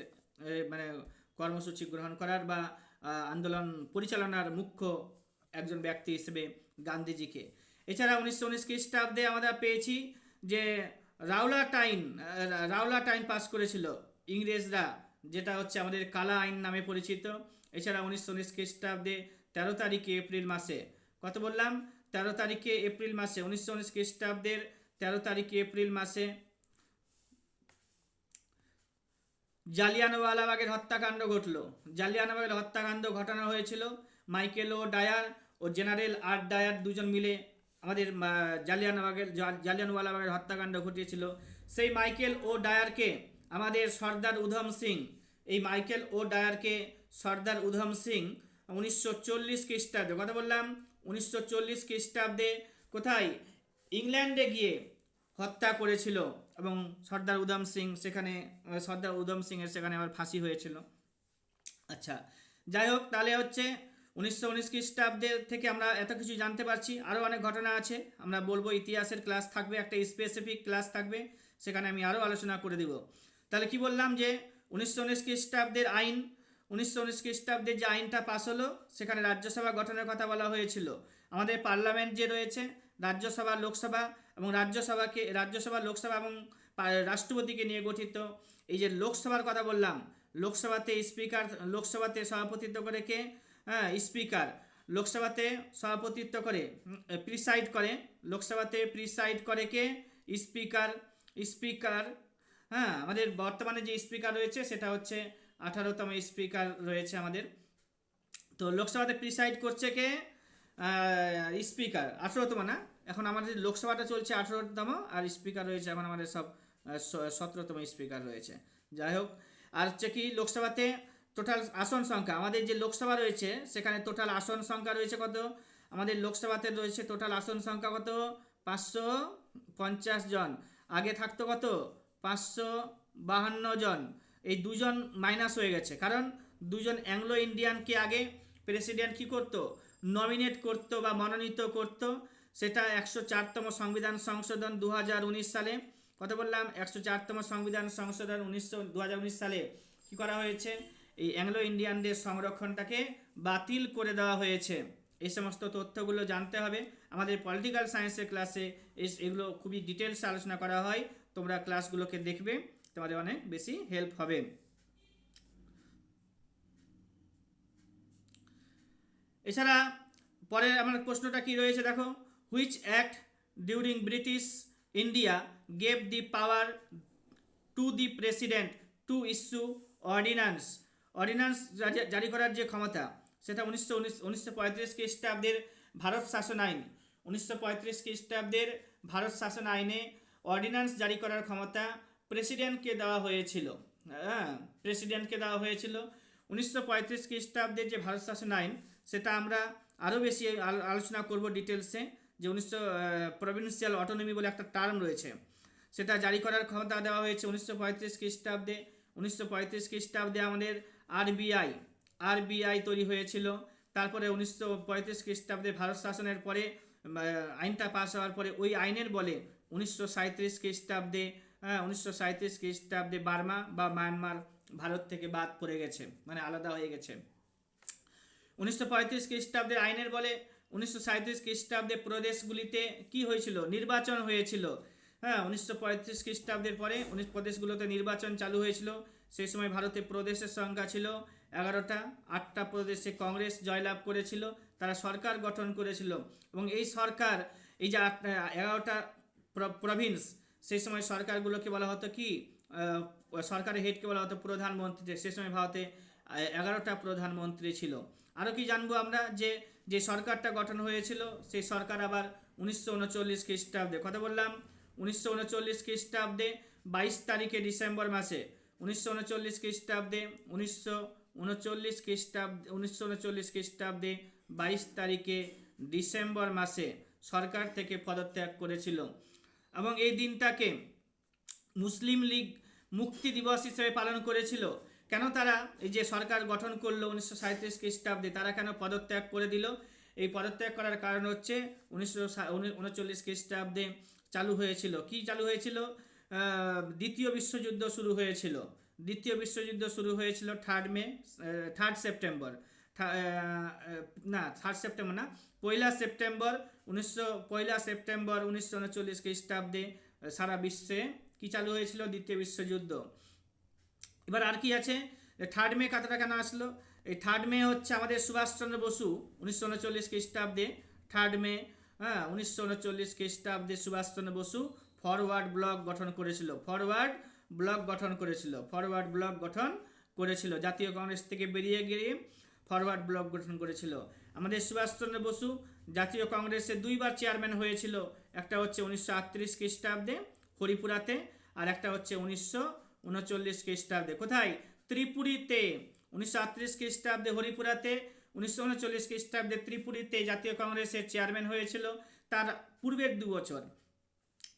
মানে কর্মসূচি গ্রহণ করার বা আন্দোলন পরিচালনার মুখ্য একজন ব্যক্তি হিসেবে গান্ধীজিকে। এছাড়া 1919 খ্রিস্টাব্দে আমরা পেয়েছি যে রাওলাট আইন পাস করেছিল ইংরেজরা, যেটা হচ্ছে আমাদের কালা আইন নামে পরিচিত। এছাড়া 1919 খ্রিস্টাব্দে 13 তারিখে এপ্রিল মাসে, কত বললাম, 13 তারিখে এপ্রিল মাসে, 1919 খ্রিস্টাব্দের 13 তারিখে এপ্রিল মাসে জালিয়ানওয়ালাবাগের হত্যাকাণ্ড ঘটল। জালিয়ানওয়ালাবাগের হত্যাকাণ্ড ঘটানো হয়েছিল মাইকেল ও ডায়ার ও জেনারেল আর ডায়ার দুজন মিলে আমাদের জালিয়ানওয়ালাবাগের হত্যাকাণ্ড ঘটিয়েছিল। সেই মাইকেল ও ডায়ারকে আমাদের সর্দার উধম সিং, এই মাইকেল ও ডায়ারকে সর্দার উধম সিং 1940 খ্রিস্টাব্দে, কথা বললাম 1940 খ্রিস্টাব্দে কোথায়, ইংল্যান্ডে গিয়ে হত্যা করেছিল এবং সর্দার উধম সিং সেখানে, সর্দার উধম সিংয়ের সেখানে আবার ফাঁসি হয়েছিল। আচ্ছা, যাই হোক, তাহলে হচ্ছে 1919 খ্রিস্টাব্দের থেকে আমরা এত কিছু জানতে পারছি। আরও অনেক ঘটনা আছে, আমরা বলবো, ইতিহাসের ক্লাস থাকবে, একটা স্পেসিফিক ক্লাস থাকবে, সেখানে আমি আরও আলোচনা করে দেব। তাহলে কি বললাম যে 1919 খ্রিস্টাব্দের আইন, 1919 খ্রিস্টাব্দের যে আইনটা পাস হলো সেখানে রাজ্যসভা গঠনের কথা বলা হয়েছিল। আমাদের পার্লামেন্ট যে রয়েছে, রাজ্যসভা, লোকসভা এবং রাজ্যসভা, লোকসভা এবং রাষ্ট্রপতিকে নিয়ে গঠিত। এই যে লোকসভার কথা বললাম, লোকসভাতে স্পিকার, লোকসভাতে সভাপতিত্ব করে কে, হ্যাঁ স্পিকার, লোকসভাতে সভাপতিত্ব করে, প্রিসাইড করে, লোকসভাতে প্রিসাইড করে কে, স্পিকার। স্পিকার, হ্যাঁ, আমাদের বর্তমানে যে স্পিকার রয়েছে সেটা হচ্ছে 18তম স্পিকার রয়েছে আমাদের। তো লোকসভাতে প্রিসাইড করছে কে, স্পিকার। 18তম না, এখন আমাদের লোকসভাটা চলছে 18তম, আর স্পিকার রয়েছে এখন আমাদের সব 17তম স্পিকার রয়েছে। যাই হোক, আর হচ্ছে কি, লোকসভাতে টোটাল আসন সংখ্যা, আমাদের যে লোকসভা রয়েছে সেখানে টোটাল আসন সংখ্যা রয়েছে কত, আমাদের লোকসভাতে রয়েছে টোটাল আসন সংখ্যা কত, 550 জন। আগে থাকতো কত, 552 জন। এই দুজন মাইনাস হয়ে গেছে, কারণ দুজন অ্যাংলো ইন্ডিয়ানকে আগে প্রেসিডেন্ট কি করতো, নমিনেট করতো বা মনোনীত করতো। সেটা 104তম সংবিধান সংশোধন 2019 সালে, কথা বললাম 104তম সংবিধান সংশোধন 2019 সালে কি করা হয়েছে, এই অ্যাংলো ইন্ডিয়ানদের সংরক্ষণটাকে বাতিল করে দেওয়া হয়েছে। এই সমস্ত তথ্যগুলো জানতে হবে। আমাদের পলিটিক্যাল সায়েন্সের ক্লাসে এগুলো খুবই ডিটেলসে আলোচনা করা হয়, তোমরা ক্লাসগুলোকে দেখবে, তোমাদের অনেক বেশি হেল্প হবে। এছাড়া পরে আমার প্রশ্নটা কি রয়েছে দেখো, which act during British India gave the power to the president to issue ordinance, ordinance জারি করার যে ক্ষমতা, সেটা 1935 খ্রিস্টাব্দের ভারত শাসন আইন, 1935 খ্রিস্টাব্দের ভারত শাসন আইনে অর্ডিন্যান্স জারি করার ক্ষমতা প্রেসিডেন্টকে দেওয়া হয়েছিল। হ্যাঁ, প্রেসিডেন্টকে দেওয়া হয়েছিল। 1935 খ্রিস্টাব্দের যে ভারত শাসন আইন, সেটা আমরা আরও বেশি আলোচনা করব ডিটেলসে, যে 19 প্রভিন্সিয়াল অটোনমি বলে একটা টার্ম রয়েছে, সেটা জারি করার ক্ষমতা দেওয়া হয়েছে 1935 খ্রিস্টাব্দে। 1935 খ্রিস্টাব্দে আমাদের আরবিআই তৈরি হয়েছিল। তারপরে 1935 খ্রিস্টাব্দে ভারত শাসনের পরে আইনটা পাস হওয়ার পরে ওই আইনের বলে 1937 খ্রিস্টাব্দে, 1937 খ্রিস্টাব্দে বার্মা বা মায়ানমার ভারত থেকে বাদ পড়ে গেছে, মানে আলাদা হয়ে গেছে। 1935 খ্রিস্টাব্দের আইনের বলে 1937 খ্রিস্টাব্দে প্রদেশগুলিতে কি হয়েছিল, নির্বাচন হয়েছিল। হ্যাঁ, 1935 খ্রিস্টাব্দের পরে প্রদেশগুলোতে নির্বাচন চালু হয়েছিল। সেই সময় ভারতে প্রদেশের সংখ্যা ছিল 11টা, 8টা প্রদেশে কংগ্রেস জয়লাভ করেছিল, তারা সরকার গঠন করেছিল। এবং এই সরকার, এই যে 11টা প্রভিন্স, সেই সময় সরকারগুলোকে বলা হতো কি, সরকারের হেডকে বলা হতো প্রধানমন্ত্রী। সেই সময় ভারতে 11টা প্রধানমন্ত্রী ছিল। আরও কি জানবো আমরা, যে সরকারটা গঠন হয়েছিল সেই সরকার আবার 1939 খ্রিস্টাব্দে, কথা বললাম 1939 খ্রিস্টাব্দে 22 তারিখে ডিসেম্বর মাসে, 1939 খ্রিস্টাব্দে 1939 খ্রিস্টাব্দে 22 তারিখে ডিসেম্বর মাসে সরকার থেকে পদত্যাগ করেছিল। এবং এই দিনটাকে মুসলিম লীগ মুক্তি দিবস হিসেবে পালন করেছিল। কেন তারা, এই যে সরকার গঠন করলো 1937 খ্রিস্টাব্দে, তারা কেন পদত্যাগ করে দিল? এই পদত্যাগ করার কারণ হচ্ছে 1939 খ্রিস্টাব্দে চালু হয়েছিল, কি চালু হয়েছিল, দ্বিতীয় বিশ্বযুদ্ধ শুরু হয়েছিল। দ্বিতীয় বিশ্বযুদ্ধ শুরু হয়েছিল 3 সেপ্টেম্বর, না 3 সেপ্টেম্বর না, 1 সেপ্টেম্বর 1939 খ্রিস্টাব্দে সারা বিশ্বে কি চালু হয়েছিল, দ্বিতীয় বিশ্বযুদ্ধ। এবার আর কি আছে, 3 মে কথাটা কেন আসলো, এই 3 মে হচ্ছে আমাদের সুভাষচন্দ্র বসু 1939 খ্রিস্টাব্দে 3 মে, হ্যাঁ 1939 খ্রিস্টাব্দে সুভাষচন্দ্র বসু ফরওয়ার্ড ব্লক গঠন করেছিল। ফরওয়ার্ড ব্লক গঠন করেছিল। ফরওয়ার্ড ব্লক গঠন করেছিল জাতীয় কংগ্রেস থেকে বেরিয়ে গিয়ে ফরওয়ার্ড ব্লক গঠন করেছিল। আমাদের সুভাষচন্দ্র বসু জাতীয় কংগ্রেসের দুইবার চেয়ারম্যান হয়েছিল। একটা হচ্ছে 1938 খ্রিস্টাব্দে হরিপুরাতে, আর একটা হচ্ছে 1939 খ্রিস্টাব্দে কোথায়, ত্রিপুরীতে। 1938 খ্রিস্টাব্দে হরিপুরাতে, 1939 খ্রিস্টাব্দে ত্রিপুরীতে জাতীয় কংগ্রেসের চেয়ারম্যান হয়েছিল। তার পূর্বের 2 বছর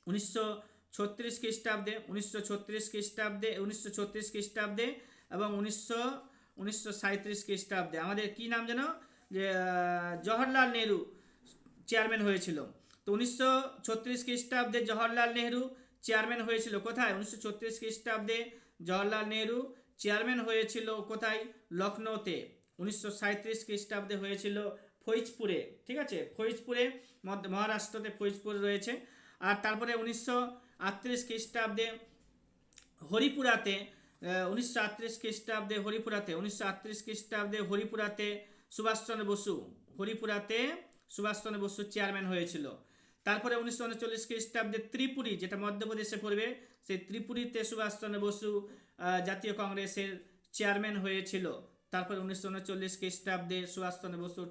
1936 খ্রিস্টাব্দে, 1936 খ্রিস্টাব্দে, 1936 খ্রিস্টাব্দে এবং 1937 খ্রিস্টাব্দে আমাদের কি নাম যেন, যে জওহরলাল নেহরু চেয়ারম্যান হয়েছিল। তো 1936 খ্রিস্টাব্দে জওহরলাল নেহরু চেয়ারম্যান হয়েছিল কোথায়, 1936 খ্রিস্টাব্দে জওহরলাল নেহরু চেয়ারম্যান হয়েছিল কোথায়, লখনৌতে। 1937 খ্রিস্টাব্দে হয়েছিল ফৈজপুরে, ঠিক আছে, ফৈজপুরে, মহারাষ্ট্রতে ফৈজপুর রয়েছে। আর তারপরে 1938 খ্রিস্টাব্দে হরিপুরাতে, 1938 খ্রিস্টাব্দে হরিপুরাতে, 1938 খ্রিস্টাব্দে হরিপুরাতে সুভাষচন্দ্র বসু, হরিপুরাতে সুভাষচন্দ্র বসু চেয়ারম্যান হয়েছিল। তারপরে 1939 খ্রিস্টাব্দে ত্রিপুরী, যেটা মধ্যপ্রদেশে পড়বে, সেই ত্রিপুরীতে সুভাষচন্দ্র বসু জাতীয় কংগ্রেসের চেয়ারম্যান হয়েছিল। তারপরে 1939 খ্রিস্টাব্দে সুভাষচন্দ্র বসু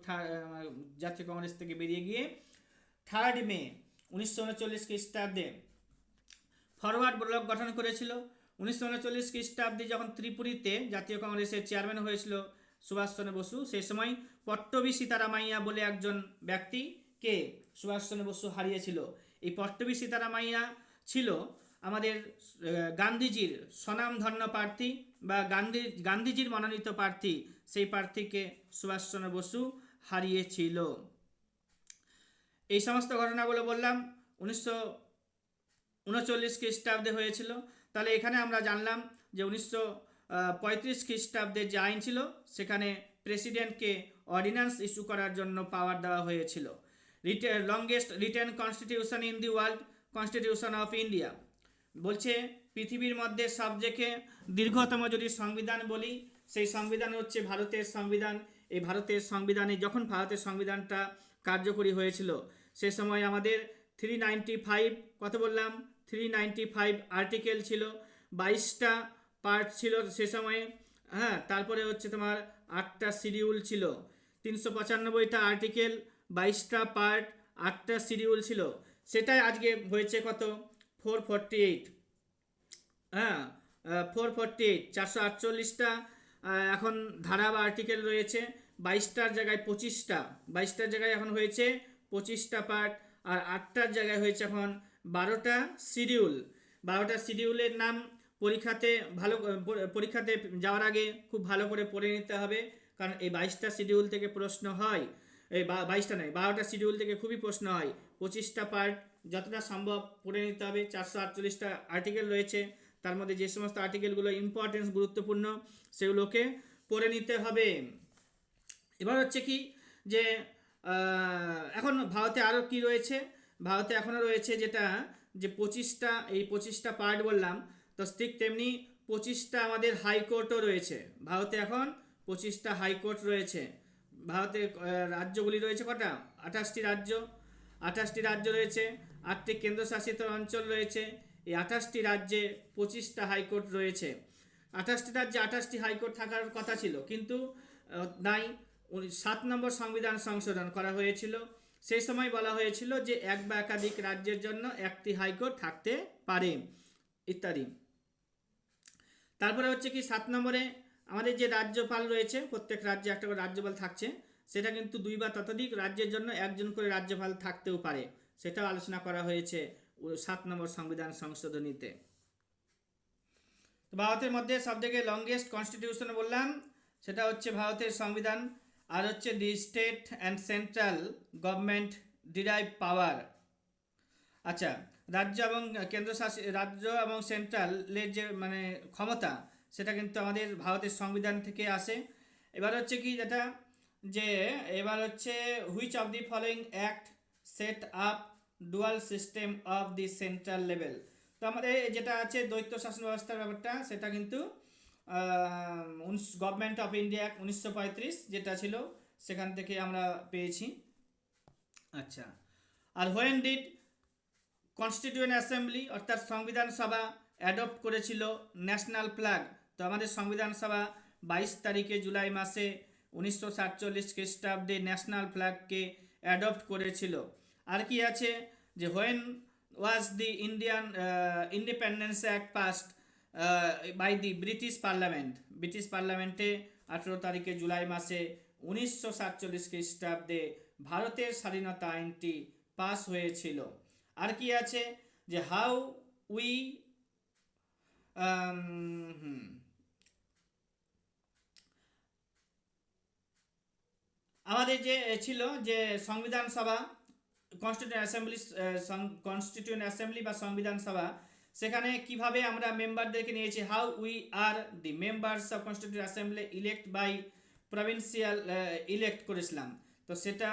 জাতীয় কংগ্রেস থেকে বেরিয়ে গিয়ে 3 মে 1939 খ্রিস্টাব্দে ফরওয়ার্ড ব্লক গঠন করেছিল। 1939 খ্রিস্টাব্দে যখন ত্রিপুরীতে জাতীয় কংগ্রেসের চেয়ারম্যান হয়েছিল সুভাষচন্দ্র বসু, সেই সময় পট্টবী সীতারামাইয়া বলে একজন ব্যক্তিকে সুভাষচন্দ্র বসু হারিয়েছিল। এই পট্টবী সীতারামাইয়া ছিল আমাদের গান্ধীজির স্বনামধন্য প্রার্থী বা গান্ধীজির মনোনীত প্রার্থী। সেই প্রার্থীকে সুভাষচন্দ্র বসু হারিয়েছিল। এই সমস্ত ঘটনাগুলো বললাম 1939 খ্রিস্টাব্দে হয়েছিল। তাহলে এখানে আমরা জানলাম যে 1935 খ্রিস্টাব্দে যে আইন ছিল সেখানে প্রেসিডেন্টকে অর্ডিন্যান্স ইস্যু করার জন্য পাওয়ার দেওয়া হয়েছিল। Longest written constitution in the world, constitution of India বলছে পৃথিবীর মধ্যে সবথেকে দীর্ঘতম যদি সংবিধান বলি, সেই সংবিধান হচ্ছে ভারতের সংবিধান। এই ভারতের সংবিধানে যখন ভারতের সংবিধানটা কার্যকরী হয়েছিল সে সময় আমাদের 395, কত বললাম, 395 আর্টিকেল ছিল, 22টা পার্ট ছিল সে সময়ে, হ্যাঁ। তারপরে হচ্ছে তোমার 8টা শিডিউল ছিল, 395টা আর্টিকেল, 22টা পার্ট, 8টা শিডিউল ছিল। সেটাই আজকে হয়েছে কত, 448, হ্যাঁ 448, 448টা এখন ধারা বা আর্টিকেল রয়েছে। 22টার জায়গায় 25টা, 22টার জায়গায় এখন হয়েছে 25টা পার্ট, আর 8টার জায়গায় হয়েছে এখন 12টা শিডিউল। 12টা শিডিউলের নাম পরীক্ষাতে যাওয়ার আগে খুব ভালো করে পড়ে নিতে হবে, কারণ এই 22টা শিডিউল থেকে প্রশ্ন হয়। এই 22টা নয়, 12টা শিডিউল থেকে খুবই প্রশ্ন হয়। 25টা পার্ট যতটা সম্ভব পড়ে নিতে হবে। 448টা আর্টিকেল রয়েছে, তার মধ্যে যে সমস্ত আর্টিকেলগুলো ইম্পর্টেন্স গুরুত্বপূর্ণ সেগুলোকে পড়ে নিতে হবে। এবার হচ্ছে কি যে এখন ভারতে আরও কি রয়েছে, ভারতে এখনও রয়েছে যেটা যে 25টা, এই 25টা পার্ট বললাম, তো ঠিক তেমনি 25টা আমাদের হাইকোর্টও রয়েছে। ভারতে এখন 25টা হাইকোর্ট রয়েছে। ভারতে রাজ্যগুলি রয়েছে কটা, 28টি রাজ্য, 28টি রাজ্য রয়েছে, 8টি কেন্দ্রশাসিত অঞ্চল রয়েছে। এই 28টি রাজ্যে 25টা হাইকোর্ট রয়েছে। 28টি রাজ্যে 28টি হাইকোর্ট থাকার কথা ছিল, কিন্তু নাই। 7 নম্বর সংবিধান সংশোধন করা হয়েছিল। সেই সময় বলা হয়েছিল যে এক বা একাধিক রাজ্যের জন্য একটি হাইকোর্ট থাকতে পারে ইত্যাদি। তারপরে হচ্ছে কি 7 নম্বরে আমাদের যে রাজ্যপাল রয়েছে, প্রত্যেক রাজ্যে একটা করে রাজ্যপাল থাকছে, সেটা কিন্তু 2 বা ততোধিক রাজ্যের জন্য একজন করে রাজ্যপাল থাকতেও পারে, সেটাও আলোচনা করা হয়েছে 7 নম্বর সংবিধান সংশোধনীতে। ভারতের মধ্যে সবথেকে লংগেস্ট কনস্টিটিউশন বললাম, সেটা হচ্ছে ভারতের সংবিধান। আর হচ্ছে the state and central government derive power. আচ্ছা, রাজ্য এবং কেন্দ্রশাসিত, রাজ্য এবং সেন্ট্রালের যে মানে ক্ষমতা, সেটা কিন্তু আমাদের ভারতের সংবিধান থেকে আসে। এবার হচ্ছে কি যেটা, যে এবার হচ্ছে which of the following act set up dual system of the central level. তো আমাদের যেটা আছে দ্বৈত শাসন ব্যবস্থার ব্যাপারটা, সেটা কিন্তু গভর্নমেন্ট অফ ইন্ডিয়া অ্যাক্ট 1935 যেটা ছিল সেখান থেকে আমরা পেয়েছি। আচ্ছা, আর হোয়েন ডিড কনস্টিটিউয়েন্ট অ্যাসেম্বলি অর্থাৎ সংবিধান সভা অ্যাডপ্ট করেছিল ন্যাশনাল ফ্ল্যাগ? তো আমাদের সংবিধান সভা 22 তারিখে জুলাই মাসে 1947 খ্রিস্টাব্দে ন্যাশনাল ফ্ল্যাগকে অ্যাডপ্ট করেছিল। আর কি আছে যে when was the Indian Independence Act passed by the British Parliament? British পার্লামেন্টে 18 তারিখে জুলাই মাসে 1947 খ্রিস্টাব্দে ভারতের স্বাধীনতা আইনটি পাস হয়েছিল। আর কি আছে যে হাউ উই আমাদের যে ছিল যে সংবিধান সভা কনস্টিটিউয়েন্ট অ্যাসেম্বলি বা সংবিধান সভা, সেখানে কিভাবে আমরা মেম্বারদেরকে নিয়েছি, how we are the members of constituent assembly elect by provincial elect করেছিলাম। তো সেটা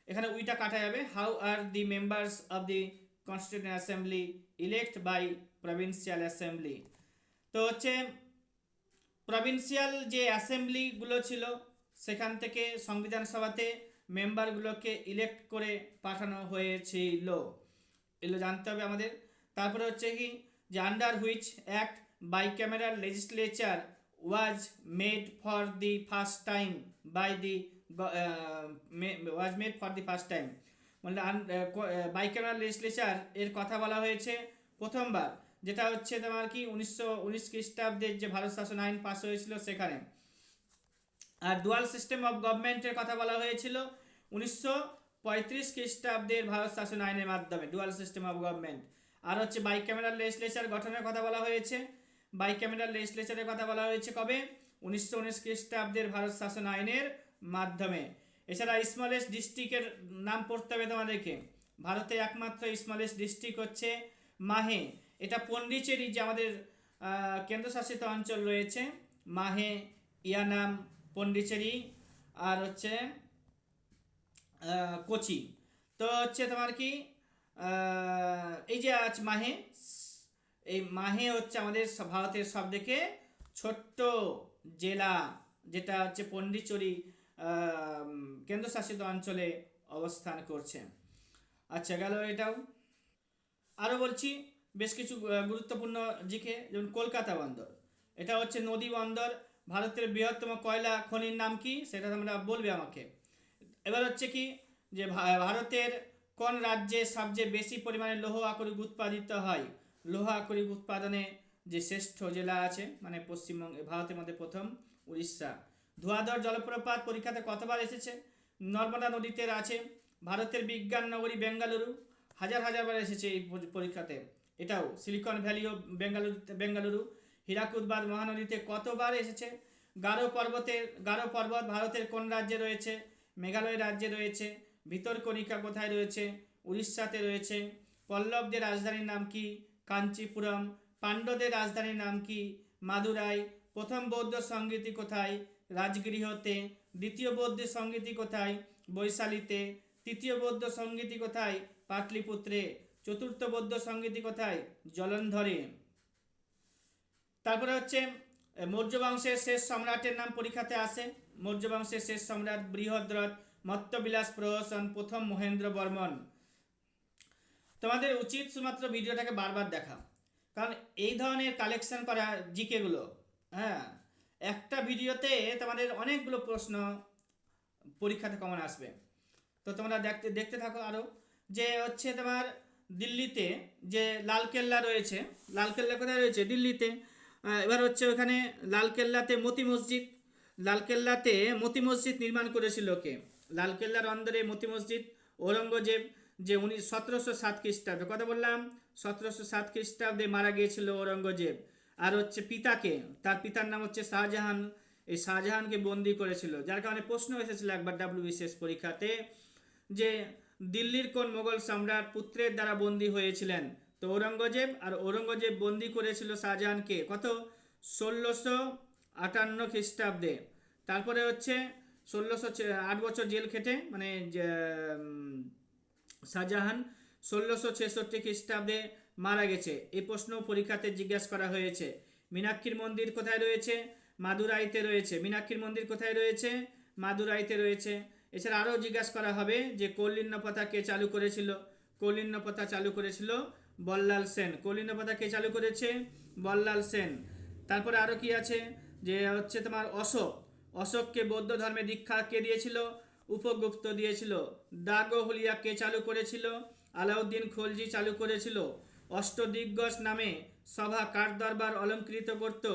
এখানে উইটা কাটা যাবে, how are the members of the constituent assembly elect by provincial assembly. তো হচ্ছে প্রভিন্সিয়াল যে অ্যাসেম্বলিগুলো ছিল সেখান থেকে সংবিধান সভাতে মেম্বারগুলোকে ইলেক্ট করে পাঠানো হয়েছিল, এগুলো জানতে হবে আমাদের। তারপরে হচ্ছে কি যে under which act bicameral legislature was made for the first time by the মানে বাইক্যামেরাল লেজিসলেচার এর কথা বলা হয়েছে প্রথমবার, যেটা হচ্ছে তোমার কি 1919 খ্রিস্টাব্দের যে ভারত শাসন আইন পাস হয়েছিল সেখানে। আর ডুয়াল সিস্টেম অফ গভর্নমেন্টের কথা বলা হয়েছিল 1935 খ্রিস্টাব্দের ভারত শাসন আইনের মাধ্যমে, ডুয়াল সিস্টেম অফ গভর্নমেন্ট। আর হচ্ছে বাইক্যামেরাল লেজিসলেচার গঠনের কথা বলা হয়েছে, বাইক্যামেরাল লেজিসলেচারের কথা বলা হয়েছে কবে, 1919 খ্রিস্টাব্দের ভারত শাসন আইনের মাধ্যমে। এছাড়া স্মলেস্ট ডিস্ট্রিক্টের নাম পড়তে হবে তোমাদেরকে। ভারতে একমাত্র স্মলেস্ট ডিস্ট্রিক্ট হচ্ছে মাহে, এটা পন্ডিচেরি যে আমাদের কেন্দ্রশাসিত অঞ্চল রয়েছে, মাহে, ইয়ানাম, পন্ডিচেরি আর হচ্ছে কোচি। তো হচ্ছে তোমার কি এই যে আজ মাহে, এই মাহে হচ্ছে আমাদের ভারতের সবথেকে ছোট্ট জেলা, যেটা হচ্ছে পন্ডিচেরি কেন্দ্রশাসিত অঞ্চলে অবস্থান করছে। আচ্ছা, গেল এটাও। আরও বলছি বেশ কিছু গুরুত্বপূর্ণ জিকে, যেমন কলকাতা বন্দর, এটা হচ্ছে নদী বন্দর। ভারতের বৃহত্তম কয়লা খনির নাম কি সেটা তোমরা বলবে আমাকে। এবার হচ্ছে কি যে ভারতের কোন রাজ্যে সবচেয়ে বেশি পরিমাণে লৌহ আকরিক উৎপাদিত হয়? লৌহ আকরিক উৎপাদনে যে শ্রেষ্ঠ জেলা আছে মানে পশ্চিমবঙ্গ ভারতের মধ্যে প্রথম উড়িষ্যা। ধোঁয়াধর জলপ্রপাত পরীক্ষাতে কতবার এসেছে? নর্মদা নদীতে আছে। ভারতের বিজ্ঞান নগরী বেঙ্গালুরু, হাজারবার এসেছে এই পরীক্ষাতে। এটাও সিলিকন ভ্যালি ও বেঙ্গালুরু। হীরাকুদবাদ মহানদীতে কতবার এসেছে? গারো পর্বত ভারতের কোন রাজ্যে রয়েছে? মেঘালয় রাজ্যে রয়েছে। ভিতরকণিকা কোথায় রয়েছে? উড়িষ্যাতে রয়েছে। পল্লবদের রাজধানীর নাম কি? কাঞ্চিপুরম। পাণ্ড্যদের রাজধানীর নাম কি? মাদুরাই। প্রথম বৌদ্ধ সংগীতি কোথায়? রাজগৃহতে। দ্বিতীয় বৌদ্ধ সংগীতি কোথায়? বৈশালীতে। তৃতীয় বৌদ্ধ সংগীতি কোথায়? পাটলিপুত্রে। চতুর্থ বৌদ্ধ সংগীতি কোথায়? জলন্ধরে। তারপরে হচ্ছে মৌর্য বংশের শেষ সম্রাটের নাম পরীক্ষাতে আসে। মৌর্য বংশের শেষ সম্রাট বৃহদ্রথ মত্তবিলাস প্রহসন প্রথম মহেন্দ্র বর্মন। তোমাদের উচিত শুধুমাত্র ভিডিওটাকে বারবার দেখা, কারণ এই ধরনের কালেকশন করা জিকেগুলো, হ্যাঁ, একটা ভিডিওতে তোমাদের অনেকগুলো প্রশ্ন পরীক্ষাতে কমন আসবে। তো তোমরা দেখতে থাকো। আরও যে হচ্ছে তোমার দিল্লিতে যে লালকেল্লা রয়েছে, লালকেল্লা কোথায় রয়েছে? দিল্লিতে। এবার হচ্ছে ওখানে লালকেল্লাতে মতি মসজিদ নির্মাণ করেছিল কে? লালকেল্লার অন্দরে মতি মসজিদ ঔরঙ্গজেব, যে 1707 খ্রিস্টাব্দে, কথা বললাম 1707 খ্রিস্টাব্দে মারা গিয়েছিল ঔরঙ্গজেব। আর হচ্ছে তার পিতার নাম হচ্ছে শাহজাহান। এই শাহজাহানকে বন্দি করেছিল, যার কারণে প্রশ্ন এসেছিল একবার WBCS পরীক্ষাতে যে দিল্লির কোন মোগল সম্রাট পুত্রের দ্বারা বন্দী হয়েছিলেন? তো ঔরঙ্গজেব। আর ঔরঙ্গজেব বন্দি করেছিল শাহজাহানকে কত? 1658 খ্রিস্টাব্দে। তারপরে হচ্ছে 8 বছর জেল খেটে মানে শাহজাহান 1666 খ্রিস্টাব্দে মারা গেছে। এই প্রশ্ন পরীক্ষাতে জিজ্ঞাসা করা হয়েছে। মীনাক্ষীর মন্দির কোথায় রয়েছে? মাদুরাইতে রয়েছে। মীনাক্ষীর মন্দির কোথায় রয়েছে? মাদুরাইতে রয়েছে। এছাড়া আরও জিজ্ঞাসা করা হবে যে কৌলিন্য প্রথা কে চালু করেছিল? কৌলিন্য প্রথা চালু করেছিল বল্লাল সেন। কৌলিন্য প্রথা কে চালু করেছে? বল্লাল সেন। তারপরে আরও কি আছে যে হচ্ছে তোমার অশোককে বৌদ্ধ ধর্মে দীক্ষা কে দিয়েছিল? উপগুপ্ত দিয়েছিল। দাগহুলিয়া কে চালু করেছিল? আলাউদ্দিন খলজি চালু করেছিল। অষ্টদিগ্গজ নামে সভা কার দরবার অলঙ্কৃত করত?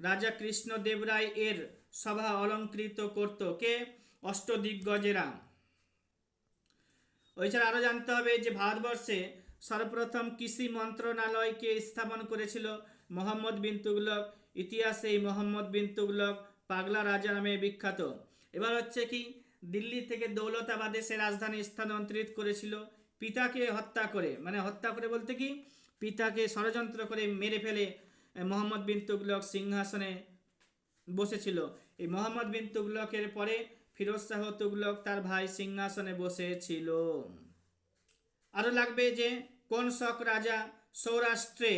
রাজা কৃষ্ণ দেব রায় এর সভা অলঙ্কৃত করত কে? অষ্টদিগ্গজেরা। ওইছাড়া আরও জানতে হবে যে ভারতবর্ষে সর্বপ্রথম কৃষি মন্ত্রণালয়কে স্থাপন করেছিল মোহাম্মদ বিন তুগলক। ইতিহাসে এই মোহাম্মদ বিন তুগলক পাগলা রাজা নামে বিখ্যাত। এবার হচ্ছে কি দিল্লি থেকে দৌলতাবাদে সে রাজধানী স্থানান্তরিত করেছিল পিতাকে হত্যা করে, মানে হত্যা করে বলতে কি পিতাকে ষড়যন্ত্র করে মেরে ফেলে মোহাম্মদ বিন তুগলক সিংহাসনে বসেছিল। এই মোহাম্মদ বিন তুগলকের পরে ফিরোজ শাহ তুগলক তার ভাই সিংহাসনে বসেছিল। আরও লাগবে যে কোন শক রাজা সৌরাষ্ট্রে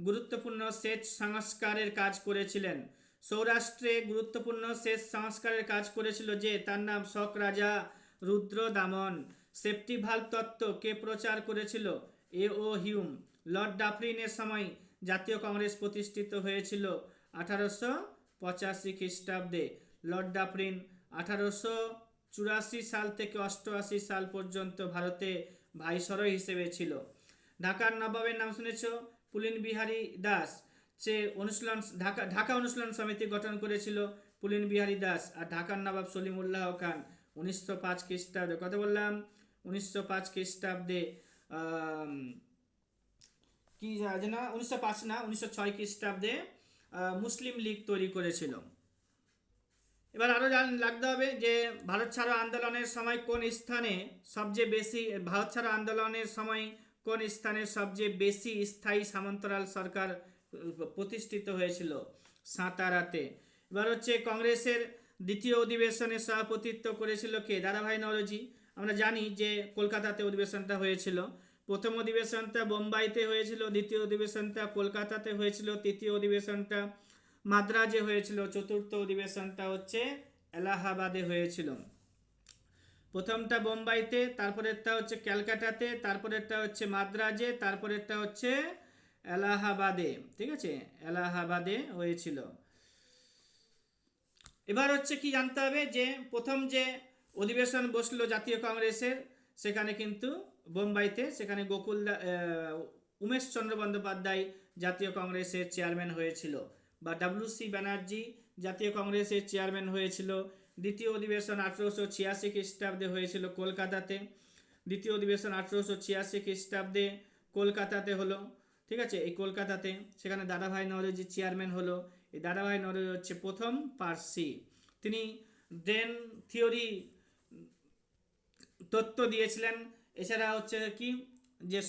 গুরুত্বপূর্ণ সেচ সংস্কারের কাজ করেছিলেন? সৌরাষ্ট্রে গুরুত্বপূর্ণ সেচ সংস্কারের কাজ করেছিল যে তার নাম শক রাজা রুদ্রদামন। সেফটি ভাল্ব তত্ত্ব কে প্রচার করেছিল? এ.ও. হিউম। লর্ড ডাফরিনের সময় জাতীয় কংগ্রেস প্রতিষ্ঠিত হয়েছিল 1885 খ্রিস্টাব্দে। লর্ড ডাফরিন 1884 সাল থেকে 88 সাল পর্যন্ত ভারতে ভাইসরয় হিসেবে ছিল। ঢাকার নবাবের নাম শুনেছ? পুলিন বিহারী দাস। সে ঢাকা অনুশীলন সমিতি গঠন করেছিল পুলিন বিহারী দাস। আর ঢাকার নবাব সলিমুল্লাহ খান 1905 খ্রিস্টাব্দে, কত বললাম 1905 খ্রিস্টাব্দে কি জানে না 1905 না 1906 খ্রিস্টাব্দে মুসলিম লীগ তৈরি করেছিল। এবার আরও লাগতে হবে যে ভারত ছাড়ো আন্দোলনের সময় কোন স্থানে সবচেয়ে বেশি ভারত ছাড়ো আন্দোলনের সময় কোন স্থানে সবচেয়ে বেশি স্থায়ী সামন্তরাল সরকার প্রতিষ্ঠিত হয়েছিল? সাঁতারাতে। এবার হচ্ছে কংগ্রেসের দ্বিতীয় অধিবেশনে সভাপতিত্ব করেছিল কে? দাদাভাই নওরোজি। আমরা জানি যে কলকাতাতে অধিবেশনটা হয়েছিল। প্রথম অধিবেশনটা বোম্বাইতে হয়েছিল, দ্বিতীয় অধিবেশনটা কলকাতাতে হয়েছিল, তৃতীয় অধিবেশনটা মাদ্রাজে হয়েছিল, চতুর্থ অধিবেশনটা হচ্ছে এলাহাবাদে হয়েছিল। প্রথমটা বোম্বাইতে, তারপরেরটা হচ্ছে ক্যালকাটাতে, তারপরেরটা হচ্ছে মাদ্রাজে, তারপরেরটা হচ্ছে এলাহাবাদে। ঠিক আছে, এলাহাবাদে হয়েছিল। এবার হচ্ছে কি জানতে হবে যে প্রথম যে অধিবেশন বসলো জাতীয় কংগ্রেসের সেখানে কিন্তু বোম্বাইতে, সেখানে উমেশ চন্দ্র বন্দ্যোপাধ্যায় জাতীয় কংগ্রেসের চেয়ারম্যান হয়েছিল, বা ডব্লিউ.সি. ব্যানার্জি জাতীয় কংগ্রেসের চেয়ারম্যান হয়েছিল। দ্বিতীয় অধিবেশন 1886 খ্রিস্টাব্দে হয়েছিল কলকাতাতে। দ্বিতীয় অধিবেশন 1886 খ্রিস্টাব্দে কলকাতাতে হলো। ঠিক আছে, এই কলকাতাতে সেখানে দাদাভাই নওরোজি চেয়ারম্যান হলো। এই দাদাভাই নওরোজি হচ্ছে প্রথম পার্সি। তিনি ড্রেন থিওরি তত্ত্ব দিয়েছিলেন। এছাড়া হচ্ছে কি যে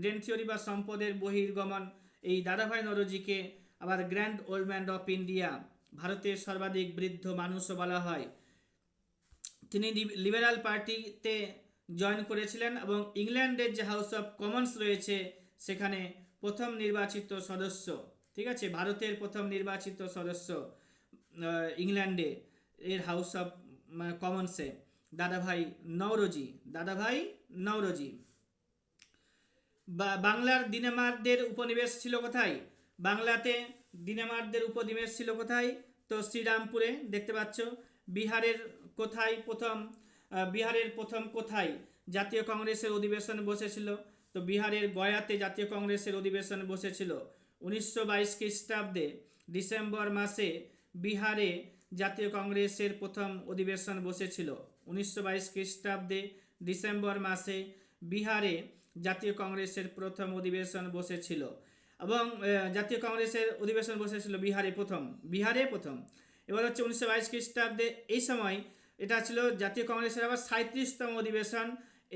ড্রেন থিওরি বা সম্পদের বহির্গমন, এই দাদাভাই নওরোজিকে আবার grand old man of India, ভারতের সর্বাধিক বৃদ্ধ মানুষও বলা হয়। তিনি লিবারাল পার্টিতে জয়েন করেছিলেন এবং ইংল্যান্ডের যে হাউস অফ কমন্স রয়েছে সেখানে প্রথম নির্বাচিত সদস্য। ঠিক আছে, ভারতের প্রথম নির্বাচিত সদস্য ইংল্যান্ডে এর হাউস অফ কমন্সে দাদাভাই নওরোজি। বাংলার দিনেমারদের উপনিবেশ ছিল কোথায়? বাংলাতে দিনেমারদের উপনিবেশ ছিল কোথায়? তো শ্রীরামপুরে দেখতে পাচ্ছ। বিহারের প্রথম কোথায় জাতীয় কংগ্রেসের অধিবেশন বসেছিল? তো বিহারের গয়াতে জাতীয় কংগ্রেসের অধিবেশন বসেছিল 1922 খ্রিস্টাব্দে ডিসেম্বর মাসে। বিহারে জাতীয় কংগ্রেসের প্রথম অধিবেশন বসেছিল 1922 খ্রিস্টাব্দে ডিসেম্বর মাসে। বিহারে জাতীয় কংগ্রেসের প্রথম অধিবেশন বসেছিল এবং জাতীয় কংগ্রেসের অধিবেশন বসেছিল বিহারে প্রথম। এবার হচ্ছে 1922 খ্রিস্টাব্দে, এই সময় এটা ছিল জাতীয় কংগ্রেসের আবার 37তম অধিবেশন।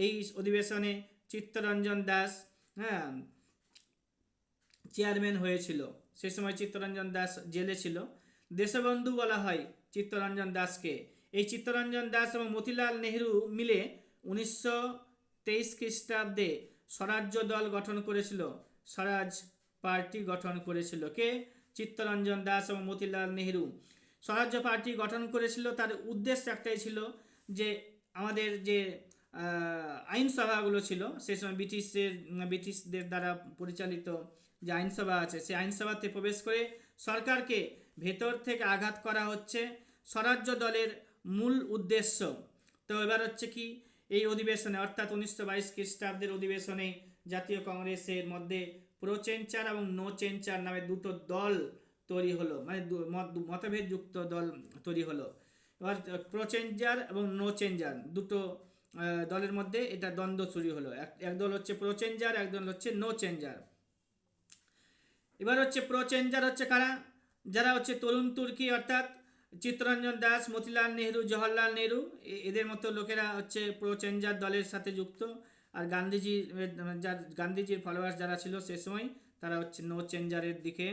এই অধিবেশনে চিত্তরঞ্জন দাস চেয়ারম্যান হয়েছিল। সে সময় চিত্তরঞ্জন দাস জেলে ছিল। দেশবন্ধু বলা হয় চিত্তরঞ্জন দাসকে। এই চিত্তরঞ্জন দাস এবং মতিলাল নেহেরু মিলে 1923 খ্রিস্টাব্দে স্বরাজ্য দল গঠন করেছিল, স্বরাজ পার্টি গঠন করেছিল। কে? চিত্তরঞ্জন দাস এবং মতিলাল নেহেরু স্বরাজ্য পার্টি গঠন করেছিল। তার উদ্দেশ্য একটাই ছিল যে আমাদের যে আইনসভাগুলো ছিল সেই সময় ব্রিটিশদের দ্বারা পরিচালিত যে আইনসভা আছে, সেই আইনসভাতে প্রবেশ করে সরকারকে ভেতর থেকে আঘাত করা হচ্ছে স্বরাজ্য দলের মূল উদ্দেশ্য। তো এবার হচ্ছে কি, এই অধিবেশনে অর্থাৎ 1922 খ্রিস্টাব্দের অধিবেশনে জাতীয় কংগ্রেসের মধ্যে প্রো চেঞ্চার এবং নো চেঞ্চার নামে দুটো দল তৈরি হলো, মানে মতভেদ যুক্ত দল তৈরি হলো। এবার প্রো চেঞ্জার এবং নো চেঞ্জার দুটো দলের মধ্যে এটা দ্বন্দ্ব শুরু হলো। এক দল হচ্ছে প্রো চেঞ্জার, এক দল হচ্ছে নো চেঞ্জার। এবার হচ্ছে প্রো চেঞ্জার হচ্ছে কারা, যারা হচ্ছে তরুণ তুর্কি অর্থাৎ চিত্তরঞ্জন দাস, মতিলাল নেহেরু, জওহরলাল নেহেরু, এদের মতো লোকেরা হচ্ছে প্রো চেঞ্জার দলের সাথে যুক্ত। আর গান্ধীজির ফলোয়ার্স যারা ছিল সে সময় তারা হচ্ছে নো চেঞ্জারের দিকে।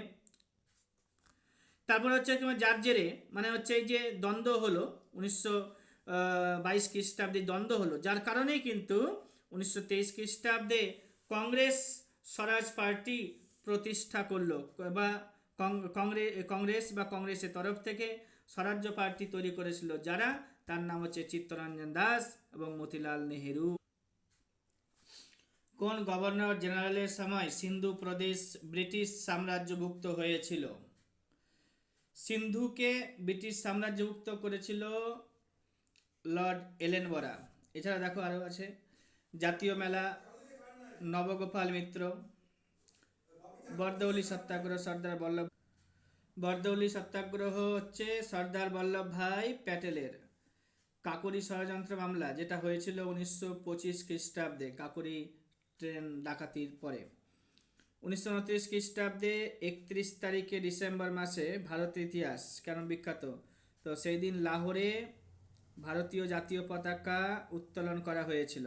তারপর হচ্ছে যার জেরে মানে হচ্ছে এই যে দ্বন্দ্ব হলো 1922 খ্রিস্টাব্দে দ্বন্দ্ব হলো, যার কারণেই কিন্তু 1923 খ্রিস্টাব্দে কংগ্রেস স্বরাজ পার্টি প্রতিষ্ঠা করলো, বা কংগ্রেস বা কংগ্রেসের তরফ থেকে স্বরাজ্য পার্টি তৈরি করেছিল, যারা তার নাম হচ্ছে চিত্তরঞ্জন দাস এবং মতিলাল নেহেরু। কোন গভর্নর জেনারেলের সময় সিন্ধু প্রদেশ ব্রিটিশ সাম্রাজ্যভুক্ত হয়েছিল? সিন্ধুকে ব্রিটিশ সাম্রাজ্যভুক্ত করেছিল লর্ড এলেনবরা। এছাড়া দেখো আরও আছে জাতীয় মেলা, নবগোপাল মিত্র, বরদৌলি সত্যাগ্রহ বরদৌলি সত্যাগ্রহ হচ্ছে সর্দার বল্লভ ভাই প্যাটেলের। কাকরি ষড়যন্ত্র মামলা যেটা হয়েছিল 1925 খ্রিস্টাব্দে, কাকরি ট্রেন ডাকাতির পরে। 1929 খ্রিস্টাব্দে 31 তারিখে ডিসেম্বর মাসে ভারতের ইতিহাস কেন বিখ্যাত? তো সেই দিন লাহোরে ভারতীয় জাতীয় পতাকা উত্তোলন করা হয়েছিল।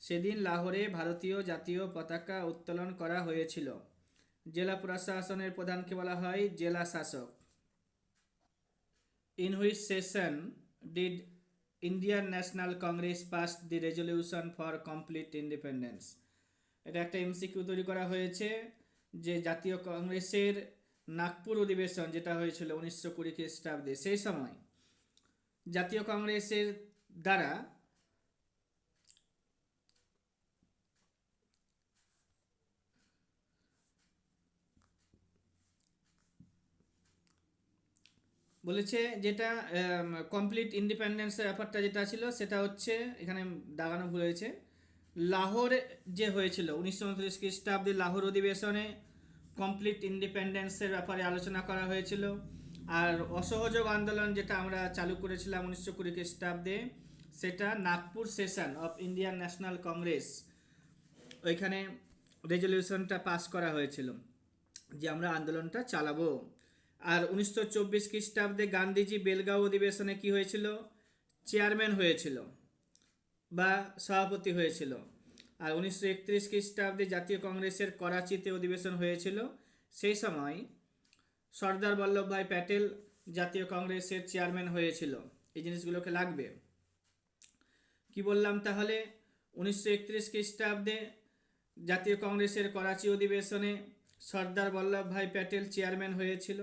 সেদিন লাহোরে ভারতীয় জাতীয় পতাকা উত্তোলন করা হয়েছিল। জেলা প্রশাসনের প্রধানকে বলা হয় জেলা শাসক। In which session did Indian national Congress pass the resolution for complete independence? এটা একটা এমসিকিউ তৈরি করা হয়েছে যে জাতীয় কংগ্রেসের নাগপুর অধিবেশন যেটা হয়েছিল 1920 খ্রিস্টাব্দে, সেই সময় জাতীয় কংগ্রেসের দ্বারা বলেছে যেটা কমপ্লিট ইন্ডিপেন্ডেন্সের ব্যাপারটা যেটা ছিল সেটা হচ্ছে এখানে দাগানো ভুল হয়েছে। লাহোর যে হয়েছিল 1929 খ্রিস্টাব্দে লাহোর অধিবেশনে কমপ্লিট ইন্ডিপেন্ডেন্সের ব্যাপারে আলোচনা করা হয়েছিল। আর অসহযোগ আন্দোলন যেটা আমরা চালু করেছিলাম 1920 খ্রিস্টাব্দে, সেটা Nagpur session of Indian national Congress, ওইখানে রেজলিউশনটা পাস করা হয়েছিল যে আমরা আন্দোলনটা চালাবো। আর 1924 খ্রিস্টাব্দে গান্ধীজি বেলগাঁও অধিবেশনে কি হয়েছিল? চেয়ারম্যান হয়েছিল বা সভাপতি হয়েছিল। আর 1931 খ্রিস্টাব্দে জাতীয় কংগ্রেসের করাচিতে অধিবেশন হয়েছিল, সেই সময় সর্দার বল্লভভাই প্যাটেল জাতীয় কংগ্রেসের চেয়ারম্যান হয়েছিল। এই জিনিসগুলোকে লাগবে। কি বললাম তাহলে? 1931 খ্রিস্টাব্দে জাতীয় কংগ্রেসের করাচি অধিবেশনে সর্দার বল্লভভাই প্যাটেল চেয়ারম্যান হয়েছিল।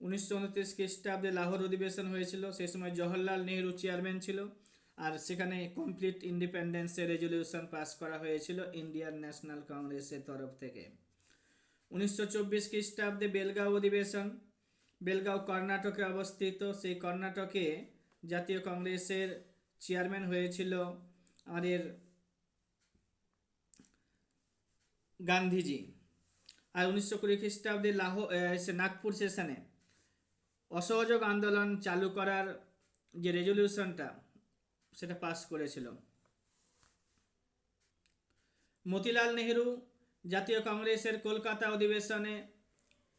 1929 খ্রিস্টাব্দে লাহোর অধিবেশন হয়েছিল, সেই সময় জওহরলাল নেহেরু চেয়ারম্যান ছিল। আর সেখানে কমপ্লিট ইন্ডিপেন্ডেন্সের রেজলিউশন পাস করা হয়েছিল ইন্ডিয়ান ন্যাশনাল কংগ্রেসের তরফ থেকে। 1924 খ্রিস্টাব্দে বেলগাঁও অধিবেশন, বেলগাঁও কর্ণাটকে অবস্থিত, সেই কর্ণাটকে জাতীয় কংগ্রেসের চেয়ারম্যান হয়েছিল আমাদের গান্ধীজি। আর 1920 খ্রিস্টাব্দে নাগপুর সেশনে অসহযোগ আন্দোলন চালু করার যে রেজলিউশনটা সেটা পাস করেছিল। মতিলাল নেহেরু জাতীয় কংগ্রেসের কলকাতা অধিবেশনে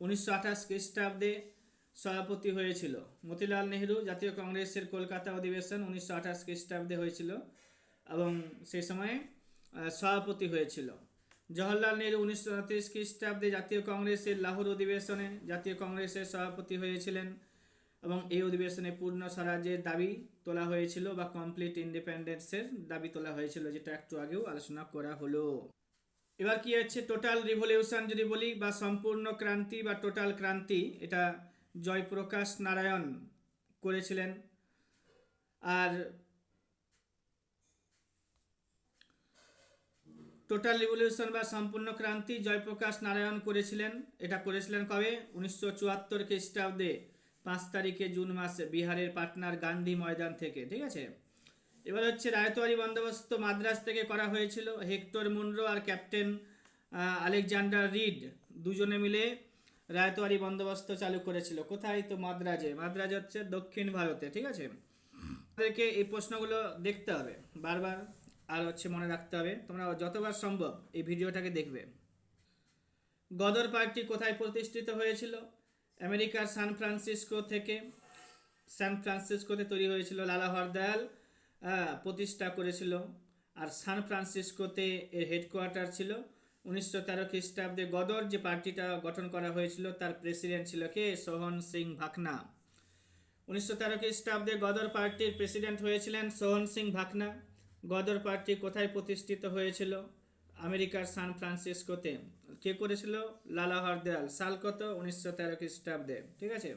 1928 খ্রিস্টাব্দে সভাপতি হয়েছিল। মতিলাল নেহেরু জাতীয় কংগ্রেসের কলকাতা অধিবেশন 1928 খ্রিস্টাব্দে হয়েছিল এবং সেই সময়ে সভাপতি হয়েছিল। জওহরলাল নেহেরু 1929 খ্রিস্টাব্দে জাতীয় কংগ্রেসের লাহোর অধিবেশনে জাতীয় কংগ্রেসের সভাপতি হয়েছিলেন এবং এই অধিবেশনে পূর্ণ স্বরাজ্যের দাবি তোলা হয়েছিল বা কমপ্লিট ইন্ডিপেন্ডেন্সের দাবি তোলা হয়েছিল, যেটা একটু আগেও আলোচনা করা হলো। এবার কি হচ্ছে টোটাল রিভলিউশন যদি বলি বা সম্পূর্ণ ক্রান্তি বা টোটাল ক্রান্তি, এটা জয়প্রকাশ নারায়ণ করেছিলেন। আর টোটাল রিভলিউশন বা সম্পূর্ণ ক্রান্তি জয়প্রকাশ নারায়ণ করেছিলেন। এটা করেছিলেন কবে? 1974 খ্রিস্টাব্দে 5 তারিখে জুন মাসে বিহারের পাটনার গান্ধী ময়দান থেকে। ঠিক আছে, এবার হচ্ছে রায়তওয়ারি বন্দোবস্ত মাদ্রাজ থেকে করা হয়েছিল। হেক্টর মুনরো আর ক্যাপ্টেন আলেকজান্ডার রিড দুজনে মিলে রায়তওয়ারি বন্দোবস্ত চালু করেছিল। কোথায়? তো মাদ্রাজে। মাদ্রাজ হচ্ছে দক্ষিণ ভারতে। ঠিক আছে, আমাদেরকে এই প্রশ্নগুলো দেখতে হবে বারবার, আর হচ্ছে মনে রাখতে হবে। তোমরা যতবার সম্ভব এই ভিডিওটাকে দেখবে। গদর পার্টি কোথায় প্রতিষ্ঠিত হয়েছিল? আমেরিকার সান ফ্রান্সিসকো থেকে। সান ফ্রান্সিসকোতে তৈরি হয়েছিল। লালা হরদয়াল প্রতিষ্ঠা করেছিল। আর সান ফ্রান্সিসকোতে এর হেডকোয়ার্টার ছিল। 1913 খ্রিস্টাব্দে গদর যে পার্টিটা গঠন করা হয়েছিল তার প্রেসিডেন্ট ছিল কে? সোহন সিং ভাকনা। 1913 খ্রিস্টাব্দে গদর পার্টির প্রেসিডেন্ট হয়েছিলেন সোহন সিং ভাকনা। গদর পার্টি কোথায় প্রতিষ্ঠিত হয়েছিল? আমেরিকার সান ফ্রান্সিসকোতে। কে করেছিল? লালা হরদয়াল। সাল কত? 1913 খ্রিস্টাব্দে। ঠিক আছে,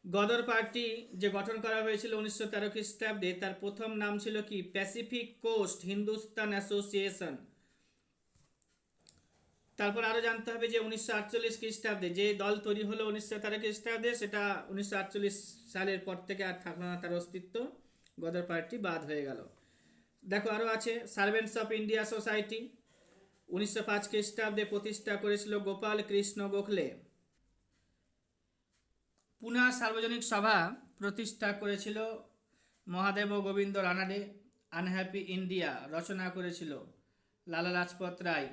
গদর পার্টি যে গঠন করা হয়েছিল 1913 খ্রিস্টাব্দে, তার প্রথম নাম ছিল কি? Pacific coast Hindustan association. তারপর আরো জানতে হবে যে 1948 খ্রিস্টাব্দে যে দল তৈরি হলো 1913 খ্রিস্টাব্দে, সেটা 1948 সালের পর থেকে আর থাকলো না তার অস্তিত্ব। গদর পার্টি বাদ হয়ে গেল। দেখো আরো আছে সার্ভেন্টস অফ ইন্ডিয়া সোসাইটি। 1905 খ্রিস্টাব্দে প্রতিষ্ঠা করেছিল গোপাল কৃষ্ণ গোখলে। পুনা সার্বজনিক সভা প্রতিষ্ঠা করেছিল মহাদেব গোবিন্দ রানাডে। আনহ্যাপি ইন্ডিয়া রচনা করেছিল লালা লাজপত রায়।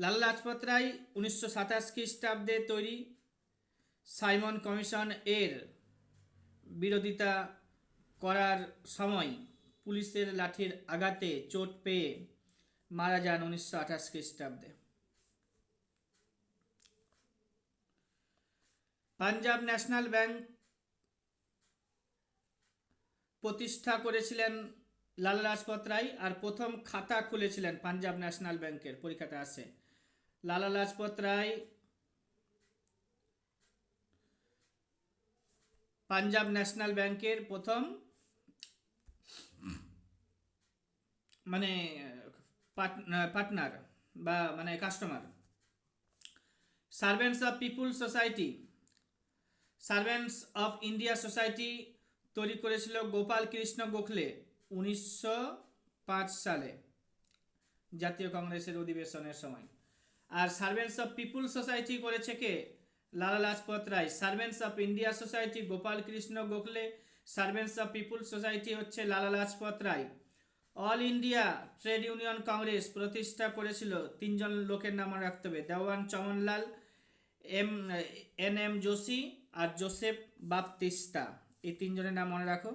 লালা লাজপত রায় 1927 খ্রিস্টাব্দে তৈরি সাইমন কমিশন এর বিরোধিতা করার সময় পুলিশের লাঠির আঘাতে চোট পেয়ে মারা যান 1928 খ্রিস্টাব্দে। পাঞ্জাব ন্যাশনাল ব্যাংক প্রতিষ্ঠা করেছিলেন লালা লাজপত রায়। আর প্রথম খাতা খুলেছিলেন পাঞ্জাব ন্যাশনাল ব্যাংকের, পরীক্ষাটা আসে। লালা লাজপত রায় পাঞ্জাব ন্যাশনাল ব্যাংকের প্রথম মানে পার্টনার বা মানে customer. Servants of people society, servants of India society তৈরি করেছিল গোপাল কৃষ্ণ গোখলে 1905 সালে জাতীয় কংগ্রেসের অধিবেশনের সময়। আর সার্ভেন্টস অফ পিপুল সোসাইটি করেছে কে? Lala Lajpat Rai. Servants of India society Gopal Krishna Gokhale. Servants of people society হচ্ছে Lala Lajpat Rai. All India Trade Union Congress প্রতিষ্ঠা করেছিল তিনজন লোকের নাম রাখতে হবে। দেওয়ান চমনলাল, এন এম জোশী আর জোসেফ বাপতিস্তা। এই তিনজনের নাম মনে রাখো।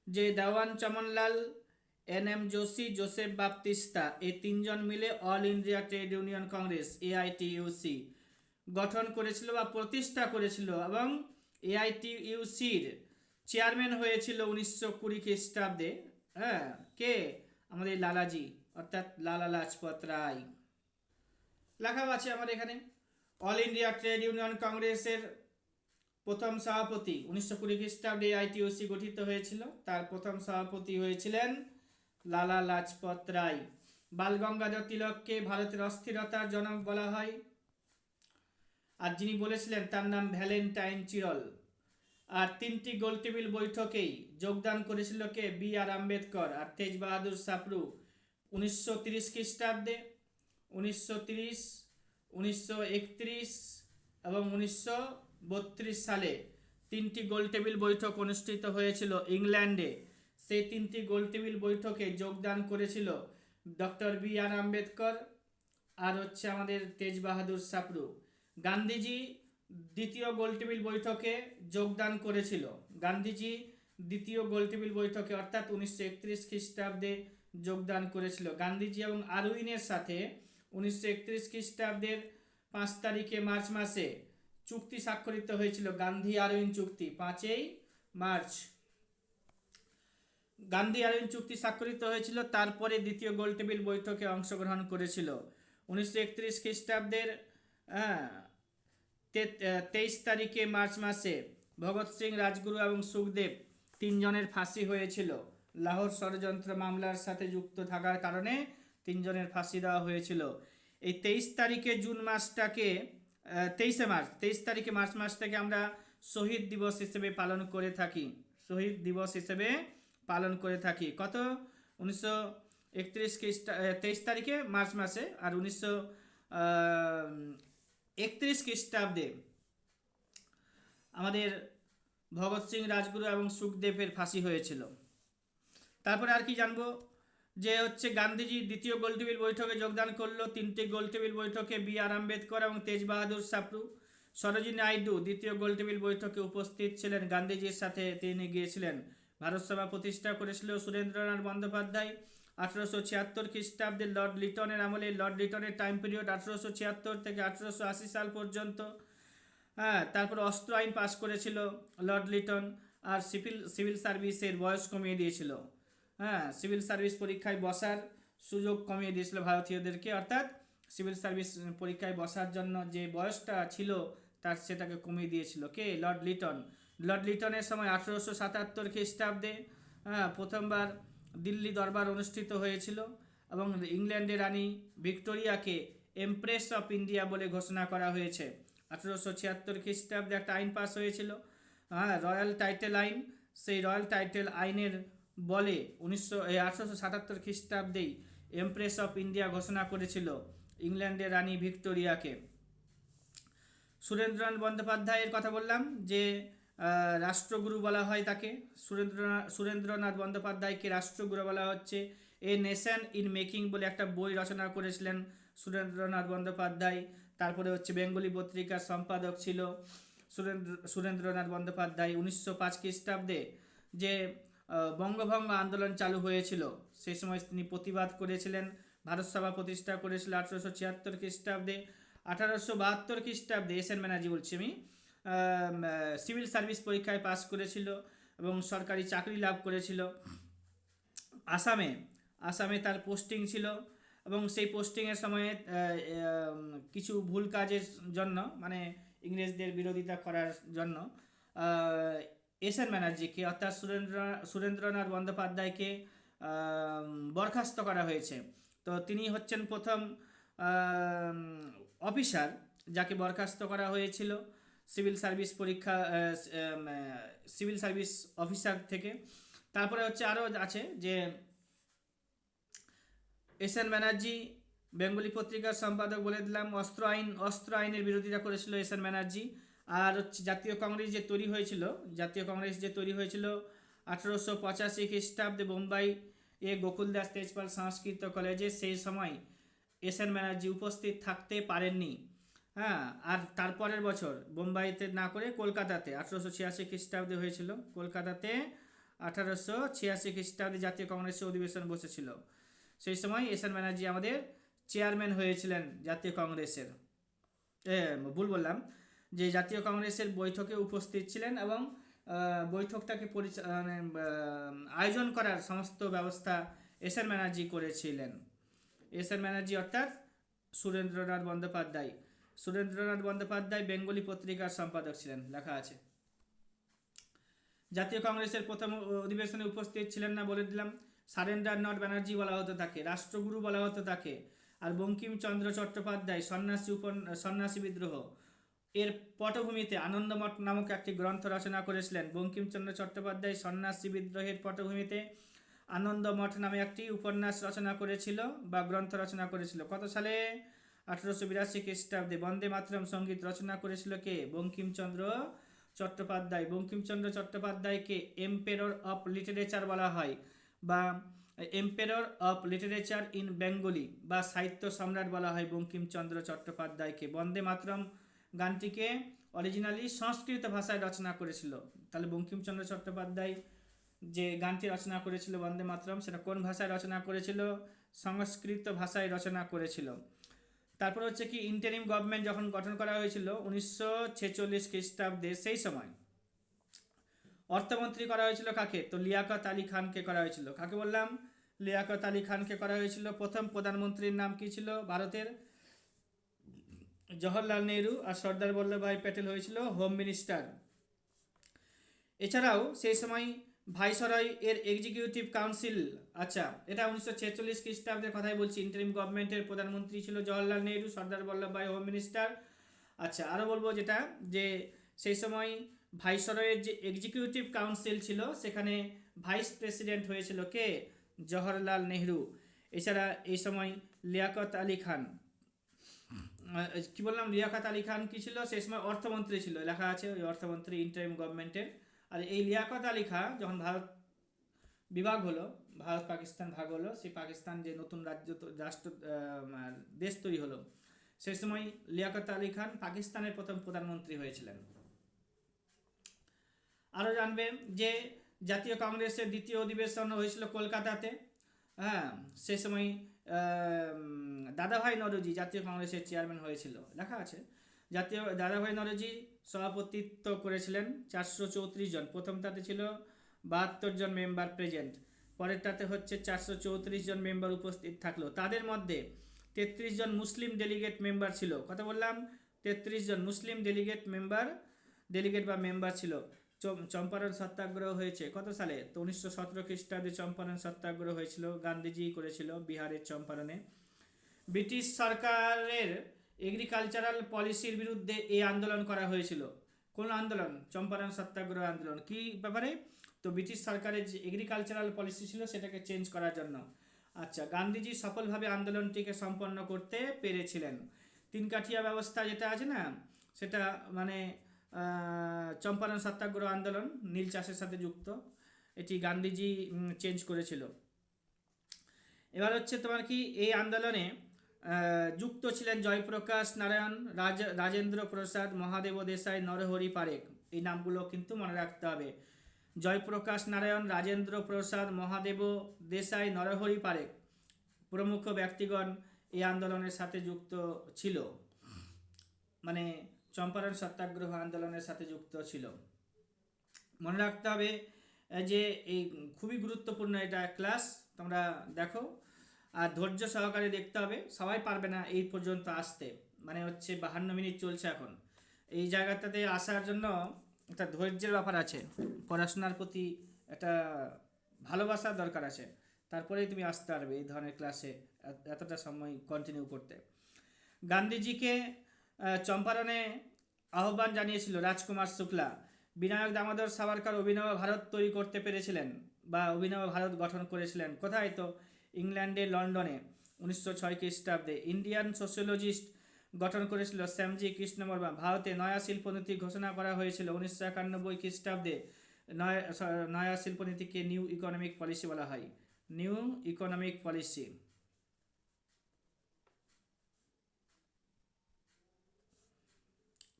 যে দেওয়ান চমনলাল, এন এম জোশী, জোসেফ বাপতিস্তা, এই তিনজন মিলে All India Trade Union Congress AITUC গঠন করেছিল বা প্রতিষ্ঠা করেছিল। এবং এআইটিইউসির চেয়ারম্যান হয়েছিল 1920 খ্রিস্টাব্দে। হ্যাঁ, কে? আমাদের লালাজি, অর্থাৎ লালা লাজপত রায়। লেখাও আছে আমার এখানে। অল ইন্ডিয়া ট্রেড ইউনিয়ন কংগ্রেসের প্রথম সভাপতি 1920 খ্রিস্টাব্দে আইটিওসি গঠিত হয়েছিল। তার প্রথম সভাপতি হয়েছিলেন লালা লাজপত রায়। বালগঙ্গাধর তিলককে ভারতের অস্থিরতার জনক বলা হয়। আর যিনি বলেছিলেন তার নাম ভ্যালেন্টাইন চিরল। আর 3টি গোলটেবিল বৈঠকেই যোগদান করেছিল কে? বি আর আম্বেদকর আর তেজ বাহাদুর সাপরু। 1930 খ্রিস্টাব্দে, 1930, 1931 এবং 1932 সালে 3টি গোলটেবিল বৈঠক অনুষ্ঠিত হয়েছিল ইংল্যান্ডে। সেই 3টি গোলটেবিল বৈঠকে যোগদান করেছিল ডক্টর বি আর আম্বেদকর আর হচ্ছে আমাদের তেজ বাহাদুর সাপরু। গান্ধীজি দ্বিতীয় গোলটেবিল বৈঠকে যোগদান করেছিল। গান্ধীজি দ্বিতীয় গোলটেবিল বৈঠকে অর্থাৎ 1931 খ্রিস্টাব্দে যোগদান করেছিল। গান্ধীজি এবং আরউইনের সাথে 1931 খ্রিস্টাব্দের 5 তারিখে মার্চ মাসে চুক্তি স্বাক্ষরিত হয়েছিল, গান্ধী আরউইন চুক্তি, 5ই মার্চ। গান্ধী আইন চুক্তি স্বাক্ষরিত হয়েছিল, তারপরে দ্বিতীয় গোলটেবিল বৈঠকে অংশগ্রহণ করেছিল 1931 খ্রিস্টাব্দের। হ্যাঁ, 23 তারিখে মার্চ মাসে ভগৎ সিং, রাজগুরু এবং সুখদেব তিনজনের ফাঁসি হয়েছিল। লাহোর ষড়যন্ত্র মামলার সাথে যুক্ত থাকার কারণে তিনজনের ফাঁসি দেওয়া হয়েছিল। এই 23 তারিখে জুন মাসটাকে 23 তারিখে মার্চ মাসটাকে আমরা শহীদ দিবস হিসেবে পালন করে থাকি। শহীদ দিবস হিসেবে পালন করে থাকি। কত? 1931 23 তারিখে মার্চ মাসে, আর 1931 খ্রিস্টাব্দে আমাদের ভগৎ সিং, রাজগুরু এবং সুখদেবের ফাঁসি হয়েছিল। তারপরে আর কি জানবো, যে হচ্ছে গান্ধীজি দ্বিতীয় গোলটেবিল বৈঠকে যোগদান করলো। 3টে গোলটেবিল বৈঠকে B.R. আম্বেদকর এবং তেজ বাহাদুর সাপ্রু। সরোজিনী নাইডু দ্বিতীয় গোলটেবিল বৈঠকে উপস্থিত ছিলেন। গান্ধীজির সাথে তিনি গিয়েছিলেন। ভারত সভা প্রতিষ্ঠা করেছিল সুরেন্দ্রনাথ বন্দ্যোপাধ্যায় 1876 খ্রিস্টাব্দে লর্ড লিটনের আমলে। লর্ড লিটনের টাইম পিরিয়ড 1876 থেকে 1880 সাল পর্যন্ত। হ্যাঁ, তারপর অস্ত্র আইন পাস করেছিল লর্ড লিটন, আর সিভিল সার্ভিসের বয়স কমিয়ে দিয়েছিল। হ্যাঁ, সিভিল সার্ভিস পরীক্ষায় বসার সুযোগ কমিয়ে দিয়েছিল ভারতীয়দেরকে, অর্থাৎ সিভিল সার্ভিস পরীক্ষায় বসার জন্য যে বয়সটা ছিল তার সেটাকে কমিয়ে দিয়েছিল কে? লর্ড লিটন। লর্ড লিটনের সময় 1877 খ্রিস্টাব্দে প্রথমবার দিল্লি দরবার অনুষ্ঠিত হয়েছিল এবং ইংল্যান্ডের রানী ভিক্টোরিয়াকে এমপ্রেস অফ ইন্ডিয়া বলে ঘোষণা করা হয়েছে। 1876 খ্রিস্টাব্দে একটা আইন পাস হয়েছিল, রয়্যাল টাইটেল আইন। সেই রয়্যাল টাইটেল আইনের বলে 1877 খ্রিস্টাব্দেই এমপ্রেস অফ ইন্ডিয়া ঘোষণা করেছিল ইংল্যান্ডের রানী ভিক্টোরিয়াকে। সুরেন্দ্রনাথ বন্দ্যোপাধ্যায়ের কথা বললাম, যে রাষ্ট্রগুরু বলা হয় তাকে। সুরেন্দ্রনাথ বন্দ্যোপাধ্যায়কে রাষ্ট্রগুরু বলা হচ্ছে। এ নেশন ইন মেকিং বলে একটা বই রচনা করেছিলেন সুরেন্দ্রনাথ বন্দ্যোপাধ্যায়। তারপরে হচ্ছে বেঙ্গলি পত্রিকার সম্পাদক ছিল সুরেন্দ্রনাথ বন্দ্যোপাধ্যায়। 1905 খ্রিস্টাব্দে যে বঙ্গভঙ্গ আন্দোলন চালু হয়েছিল সেই সময় তিনি প্রতিবাদ করেছিলেন। ভারত সভা প্রতিষ্ঠা করেছিল 1876 খ্রিস্টাব্দে। 1872 খ্রিস্টাব্দে এস.এন. ব্যানার্জি বলছি আমি, সিভিল সার্ভিস পরীক্ষায় পাস করেছিল এবং সরকারি চাকরি লাভ করেছিল। আসামে তার পোস্টিং ছিল এবং সেই পোস্টিংয়ের সময়ে কিছু ভুল কাজের জন্য, মানে ইংরেজদের বিরোধিতা করার জন্য এস.এন. ব্যানার্জিকে অর্থাৎ সুরেন্দ্রনাথ বন্দ্যোপাধ্যায়কে বরখাস্ত করা হয়েছে। তো তিনি হচ্ছেন প্রথম অফিসার যাকে বরখাস্ত করা হয়েছিল সিভিল সার্ভিস পরীক্ষা, সিভিল সার্ভিস অফিসার থেকে। তারপরে হচ্ছে আরও আছে যে এস.এন. ব্যানার্জি বেঙ্গলি পত্রিকার সম্পাদক বলে দিলাম। অস্ত্র আইনের বিরোধিতা করেছিল এস.এন. ব্যানার্জি। আর হচ্ছে জাতীয় কংগ্রেস যে তৈরি হয়েছিল 1885 খ্রিস্টাব্দে বোম্বাই গোকুলদাস তেজপাল সংস্কৃত কলেজে, সেই সময় এস.এন. ব্যানার্জি উপস্থিত থাকতে পারেননি। হ্যাঁ, আর তারপরের বছর বোম্বাইতে না করে কলকাতাতে 1886 খ্রিস্টাব্দে হয়েছিল। কলকাতাতে 1886 খ্রিস্টাব্দে জাতীয় কংগ্রেসের অধিবেশন বসেছিল। সেই সময় এস.এন. ব্যানার্জি আমাদের চেয়ারম্যান হয়েছিলেন জাতীয় কংগ্রেসের। ভুল বললাম, যে জাতীয় কংগ্রেসের বৈঠকে উপস্থিত ছিলেন এবং বৈঠকটাকে আয়োজন করার সমস্ত ব্যবস্থা এস.এন. ব্যানার্জি করেছিলেন। এস.এন. ব্যানার্জি অর্থাৎ সুরেন্দ্রনাথ বন্দ্যোপাধ্যায় বেঙ্গলি পত্রিকার সম্পাদক ছিলেন, লেখা আছে। জাতীয় কংগ্রেসের প্রথম অধিবেশনে উপস্থিত ছিলেন না বলে দিলাম। সারেন্ডার নট ব্যানার্জি বলা হতো তাকে, রাষ্ট্রগুরু বলা হতো তাকে। আর বঙ্কিমচন্দ্র চট্টোপাধ্যায় সন্ন্যাসী বিদ্রোহ এর পটভূমিতে আনন্দমঠ নামক একটি গ্রন্থ রচনা করেছিলেন। বঙ্কিমচন্দ্র চট্টোপাধ্যায় সন্ন্যাসী বিদ্রোহের পটভূমিতে আনন্দমঠ নামে একটি উপন্যাস রচনা করেছিল বা গ্রন্থ রচনা করেছিল। কত সালে? 1882 খ্রিস্টাব্দে। বন্দে মাতরম সঙ্গীত রচনা করেছিল কে? বঙ্কিমচন্দ্র চট্টোপাধ্যায়। বঙ্কিমচন্দ্র চট্টোপাধ্যায়কে এম্পেরর অফ লিটারেচার বলা হয়, বা emperor of literature in Bengali, বা সাহিত্য সম্রাট বলা হয় বঙ্কিমচন্দ্র চট্টোপাধ্যায়কে। বন্দে মাতরম গানটিকে অরিজিনালি সংস্কৃত ভাষায় রচনা করেছিল। তাহলে বঙ্কিমচন্দ্র চট্টোপাধ্যায় যে গানটি রচনা করেছিল বন্দে মাতরম, সেটা কোন ভাষায় রচনা করেছিল? সংস্কৃত ভাষায় রচনা করেছিল। তারপর হচ্ছে কি, ইন্টারিম গভর্নমেন্ট যখন গঠন করা হয়েছিল 1946 খ্রিস্টাব্দে, সেই সময় অর্থমন্ত্রী করা হয়েছিল কাকে? তো লিয়াকত আলী খানকে করা হয়েছিল। কাকে বললাম? লিয়াকত আলী খানকে করা হয়েছিল। প্রথম প্রধানমন্ত্রীর নাম কি ছিল ভারতের? জওহরলাল নেহরু। আর সর্দার বল্লভভাই প্যাটেল হয়েছিল হোম মিনিস্টার। এছাড়াও সেই সময় ভাইসরয় এর এক্সিকিউটিভ কাউন্সিল, আচ্ছা এটা 1946 খ্রিস্টাব্দের কথাই বলছি, ইন্টারিম গভর্নমেন্টের প্রধানমন্ত্রী ছিল জওহরলাল নেহরু, সর্দার বল্লভভাই হোম মিনিস্টার। আচ্ছা আরও বলবো যেটা, যে সেই সময় ভাইসরয়ের যে এক্সিকিউটিভ কাউন্সিল ছিল সেখানে ভাইস প্রেসিডেন্ট হয়েছিল কে? জওহরলাল নেহরু। এছাড়া এই সময় লিয়াকত আলী খান, কি বললাম, লিয়াকত আলী খান কি ছিল? সেই সময় অর্থমন্ত্রী ছিল, লেখা আছে ওই অর্থমন্ত্রী ইন্টারিম গভর্নমেন্টের। আর এই লিয়াকত আলী খান যখন ভারত বিভাগ হলো, ভারত পাকিস্তান ভাগ হলো, সেই পাকিস্তান যে নতুন রাষ্ট্র দেশ তৈরি হলো, সেই সময় লিয়াকত আলী খান পাকিস্তানের প্রথম প্রধানমন্ত্রী হয়েছিলেন। আরও জানবেন যে জাতীয় কংগ্রেসের দ্বিতীয় অধিবেশন হয়েছিল কলকাতাতে। হ্যাঁ, সে সময় দাদাভাই নওরোজি জাতীয় কংগ্রেসের চেয়ারম্যান হয়েছিল, লেখা আছে। দাদাভাই নওরোজি সভাপতিত্ব করেছিলেন। 434 জন, প্রথমটাতে ছিল 72 জন মেম্বার প্রেজেন্ট, পরেরটাতে হচ্ছে 434 জন মেম্বার উপস্থিত থাকলো। তাদের মধ্যে 33 জন মুসলিম ডেলিগেট মেম্বার ছিল। কথা বললাম, 33 জন মুসলিম ডেলিগেট বা মেম্বার ছিল। চম্পারণ সত্যাগ্রহ হয়েছে কত সালে? তো 1917 খ্রিস্টাব্দে চম্পারণ সত্যাগ্রহ হয়েছিল, গান্ধীজি করেছিল বিহারের চম্পারণে। ব্রিটিশ সরকারের এগ্রিকালচারাল পলিসির বিরুদ্ধে এই আন্দোলন করা হয়েছিল। কোন আন্দোলন? চম্পারণ সত্যাগ্রহ আন্দোলন। কি ব্যাপারে? তো ব্রিটিশ সরকারের যে এগ্রিকালচারাল পলিসি ছিল সেটাকে চেঞ্জ করার জন্য। আচ্ছা, গান্ধীজি সফলভাবে আন্দোলনটিকে সম্পন্ন করতে পেরেছিলেন। তিন কাঠিয়া ব্যবস্থা যেটা আছে না, সেটা মানে চম্পারণ সত্যাগ্রহ আন্দোলন নীল চাষের সাথে যুক্ত, এটি গান্ধীজি চেঞ্জ করেছিল। এবার হচ্ছে তোমার কি, এই আন্দোলনে যুক্ত ছিলেন জয়প্রকাশ নারায়ণ, রাজেন্দ্র প্রসাদ, মহাদেব দেশাই, নরহরি পারেখ। এই নামগুলো কিন্তু মনে রাখতে হবে। জয়প্রকাশ নারায়ণ, রাজেন্দ্র প্রসাদ, মহাদেব দেশাই, নরহরি পারেখ প্রমুখ ব্যক্তিগণ এই আন্দোলনের সাথে যুক্ত ছিল, মানে চম্পারণ সত্যাগ্রহ আন্দোলনের সাথে যুক্ত ছিল। মনে রাখতে হবে যে এই খুবই গুরুত্বপূর্ণ এটা ক্লাস, তোমরা দেখো আর ধৈর্য সহকারে দেখতে হবে। সবাই পারবে না এই পর্যন্ত আসতে, মানে হচ্ছে 52 মিনিট চলছে এখন। এই জায়গাটাতে আসার জন্য একটা ধৈর্যের ব্যাপার আছে, পড়াশোনার প্রতি একটা ভালোবাসার দরকার আছে, তারপরেই তুমি আসতে পারবে এই ধরনের ক্লাসে এতটা সময় কন্টিনিউ করতে। গান্ধীজিকে চম্পারণে আহ্বান জানিয়েছিল রাজকুমার শুক্লা। বিনায়ক দামোদর সাভারকর অভিনব ভারত তৈরি করতে পেরেছিলেন বা অভিনব ভারত গঠন করেছিলেন কোথায়? তো ইংল্যান্ডে, লন্ডনে 1906 খ্রিস্টাব্দে। ইন্ডিয়ান সোশিয়োলজিস্ট গঠন করেছিল শ্যামজি কৃষ্ণ বর্মা। ভারতে নয়া শিল্পনীতি ঘোষণা করা হয়েছিল 1991 খ্রিস্টাব্দে। নয়া শিল্পনীতিকে নিউ ইকোনমিক পলিসি বলা হয়। New economic policy.